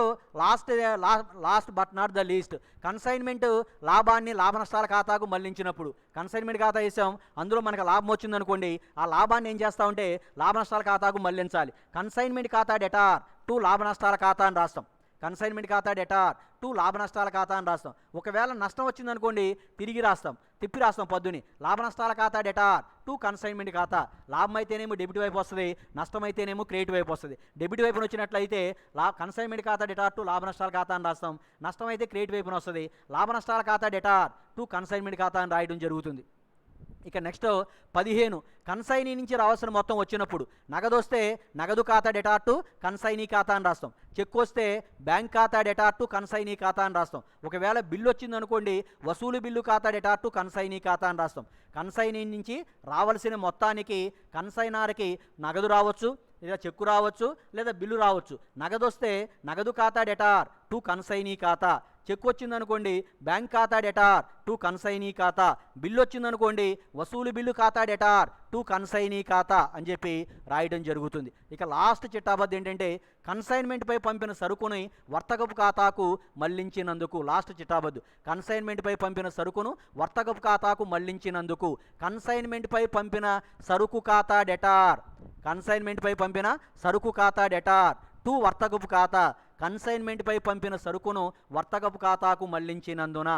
A: last but not the least, consignment లాభాన్ని లాభ నష్టాల ఖాతాకు మళ్లించినప్పుడు కన్సైన్మెంట్ ఖాతా వేసాం, అందులో మనకు లాభం వచ్చిందనుకోండి, ఆ లాభాన్ని ఏం చేస్తామంటే లాభ నష్టాల ఖాతాకు మళ్లించాలి. కన్సైన్మెంట్ ఖాతా డెటార్ టు లాభ నష్టాల ఖాతా అని రాస్తాం. కన్సైన్మెంట్ ఖాతా డెటార్ టు లాభ నష్టాల ఖాతా అని రాస్తాం. ఒకవేళ నష్టం వచ్చిందనుకోండి తిప్పి రాస్తాం పద్దుని. లాభ నష్టాల ఖాతా డెటార్ టు కన్సైన్మెంట్ ఖాతా. లాభం అయితేనేమో డెబిట్ వైపు వస్తుంది, నష్టం అయితేనేమో క్రెడిట్ వైపు వస్తుంది. డెబిట్ వైపున వచ్చినట్లయితే కన్సైన్మెంట్ ఖాతా డెటార్ టు లాభ నష్టాల ఖాతా అని రాస్తాం, నష్టం అయితే క్రెడిట్ వైపున వస్తుంది. లాభ నష్టాల ఖాతా డెటార్ టు కన్సైన్మెంట్ ఖాతా అని రాయడం జరుగుతుంది. ఇక నెక్స్ట్ 15, కన్సైనీ నుంచి రావాల్సిన మొత్తం వచ్చినప్పుడు నగదు వస్తే నగదు ఖాతా డెటార్ టు కన్సైనీ ఖాతా అని రాస్తాం. చెక్ వస్తే బ్యాంక్ ఖాతా డెటార్ టు కన్సైనీ ఖాతా అని రాస్తాం. ఒకవేళ బిల్లు వచ్చిందనుకోండి వసూలు బిల్లు ఖాతా డెటార్ టు కన్సైనీ ఖాతా అని రాస్తాం. కన్సైనీ నుంచి రావాల్సిన మొత్తానికి కన్సైనర్కి నగదు రావచ్చు, లేదా చెక్కు రావచ్చు, లేదా బిల్లు రావచ్చు. నగదు వస్తే నగదు ఖాతా డెటార్ టు కన్సైనీ ఖాతా, చెక్ వచ్చిందనుకోండి బ్యాంక్ ఖాతా డెటార్ టు కన్సైనీ ఖాతా, బిల్లు వచ్చిందనుకోండి వసూలు బిల్లు ఖాతా డెటార్ టు కన్సైనీ ఖాతా అని చెప్పి రాయడం జరుగుతుంది. ఇక లాస్ట్ చిట్టాబద్దు ఏంటంటే కన్సైన్మెంట్పై పంపిన సరుకుని వర్తకపు ఖాతాకు మళ్లించినందుకు. లాస్ట్ చిట్టాబద్దు కన్సైన్మెంట్పై పంపిన సరుకును వర్తకపు ఖాతాకు మళ్లించినందుకు. కన్సైన్మెంట్పై పంపిన సరుకు ఖాతా డెటార్, కన్సైన్మెంట్పై పంపిన సరుకు ఖాతా డెటార్ టు వర్తకపు ఖాతా, కన్సైన్మెంట్పై పంపిన సరుకును వర్తకపు ఖాతాకు మళ్లించినందున.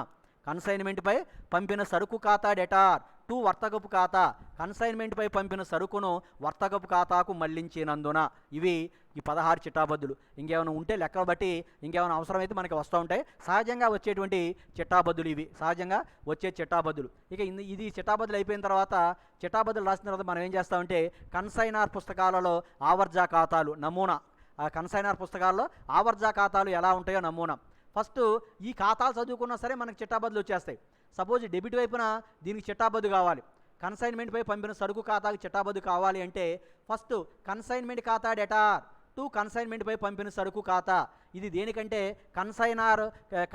A: కన్సైన్మెంట్పై పంపిన సరుకు ఖాతా డెటార్ టు వర్తకపు ఖాతా, కన్సైన్మెంట్పై పంపిన సరుకును వర్తకపు ఖాతాకు మళ్లించినందున. ఇవి ఈ 16 చిట్టాబద్దులు. ఇంకేమైనా ఉంటే లెక్కలు బట్టి ఇంకేమైనా అవసరమైతే మనకి వస్తూ ఉంటాయి. సహజంగా వచ్చేటువంటి చిట్టాబద్దులు ఇవి, సహజంగా వచ్చే చిట్టాబద్దులు. ఇక ఇది చిట్టాబద్దులు అయిపోయిన తర్వాత, చిట్టాబద్దులు రాసిన తర్వాత మనం ఏం చేస్తామంటే కన్సైనార్ పుస్తకాలలో ఆవర్జా ఖాతాలు నమూనా, ఆ కన్సైనార్ పుస్తకాల్లో ఆవర్జా ఖాతాలు ఎలా ఉంటాయో నమూనా. ఫస్ట్ ఈ ఖాతాలు చదువుకున్నా సరే మనకి చిట్టాబద్దులు వచ్చేస్తాయి. సపోజ్ డెబిట్ వైపున దీనికి చిట్టాబద్దు కావాలి, కన్సైన్మెంట్పై పంపిన సరుకు ఖాతాకు చిట్టాబద్దు కావాలి అంటే ఫస్ట్ కన్సైన్మెంట్ ఖాతా డెటార్ టు కన్సైన్మెంట్పై పంపిన సరుకు ఖాతా. ఇది దేనికంటే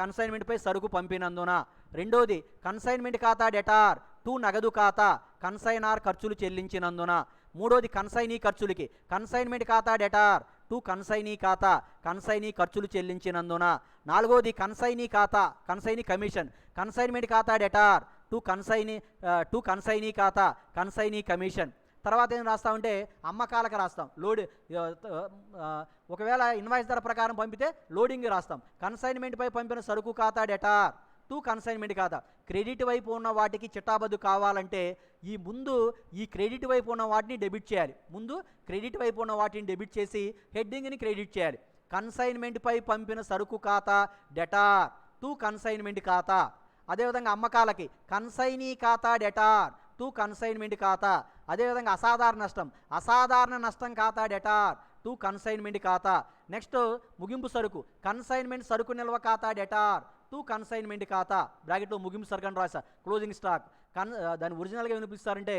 A: కన్సైన్మెంట్పై సరుకు పంపినందున. రెండోది కన్సైన్మెంట్ ఖాతా డెటార్ టు నగదు ఖాతా, కన్సైనార్ ఖర్చులు చెల్లించినందున. మూడోది కన్సైనీ ఖర్చులకి కన్సైన్మెంట్ ఖాతా డెటార్ టు కన్సైనీ ఖాతా, కన్సైనీ ఖర్చులు చెల్లించినందున. నాలుగోది కన్సైనీ ఖాతా, కన్సైనీ కమిషన్, కన్సైన్మెంట్ ఖాతా డెటార్ టు కన్సైనీ ఖాతా, కన్సైనీ కమిషన్. తర్వాత ఏం రాస్తామంటే అమ్మకాలకు రాస్తాం. ఒకవేళ ఇన్వాయిస్ ధర ప్రకారం పంపితే లోడింగ్ రాస్తాం. కన్సైన్మెంట్పై పంపిన సరుకు ఖాతా డెటార్ టు కన్సైన్మెంట్ ఖాతా. క్రెడిట్ వైపు ఉన్న వాటికి చిట్టాబద్దు కావాలంటే ఈ క్రెడిట్ వైపు ఉన్న వాటిని డెబిట్ చేయాలి. ముందు క్రెడిట్ వైపు ఉన్న వాటిని డెబిట్ చేసి హెడ్డింగ్ని క్రెడిట్ చేయాలి. కన్సైన్మెంట్పై పంపిన సరుకు ఖాతా డెటార్ టు కన్సైన్మెంట్ ఖాతా. అదేవిధంగా అమ్మకాలకి కన్సైనీ ఖాతా డెటార్ టు కన్సైన్మెంట్ ఖాతా. అదేవిధంగా అసాధారణ నష్టం ఖాతా డెటార్ టు కన్సైన్మెంట్ ఖాతా. నెక్స్ట్ ముగింపు సరుకు కన్సైన్మెంట్ సరుకు నిల్వ ఖాతా డెటార్ టు కన్సైన్మెంట్ ఖాతా. బ్రాకెట్లో ముగింపు సరుకు అని రాసా, క్లోజింగ్ స్టాక్. దాని ఒరిజినల్గా ఏమనిపిస్తారంటే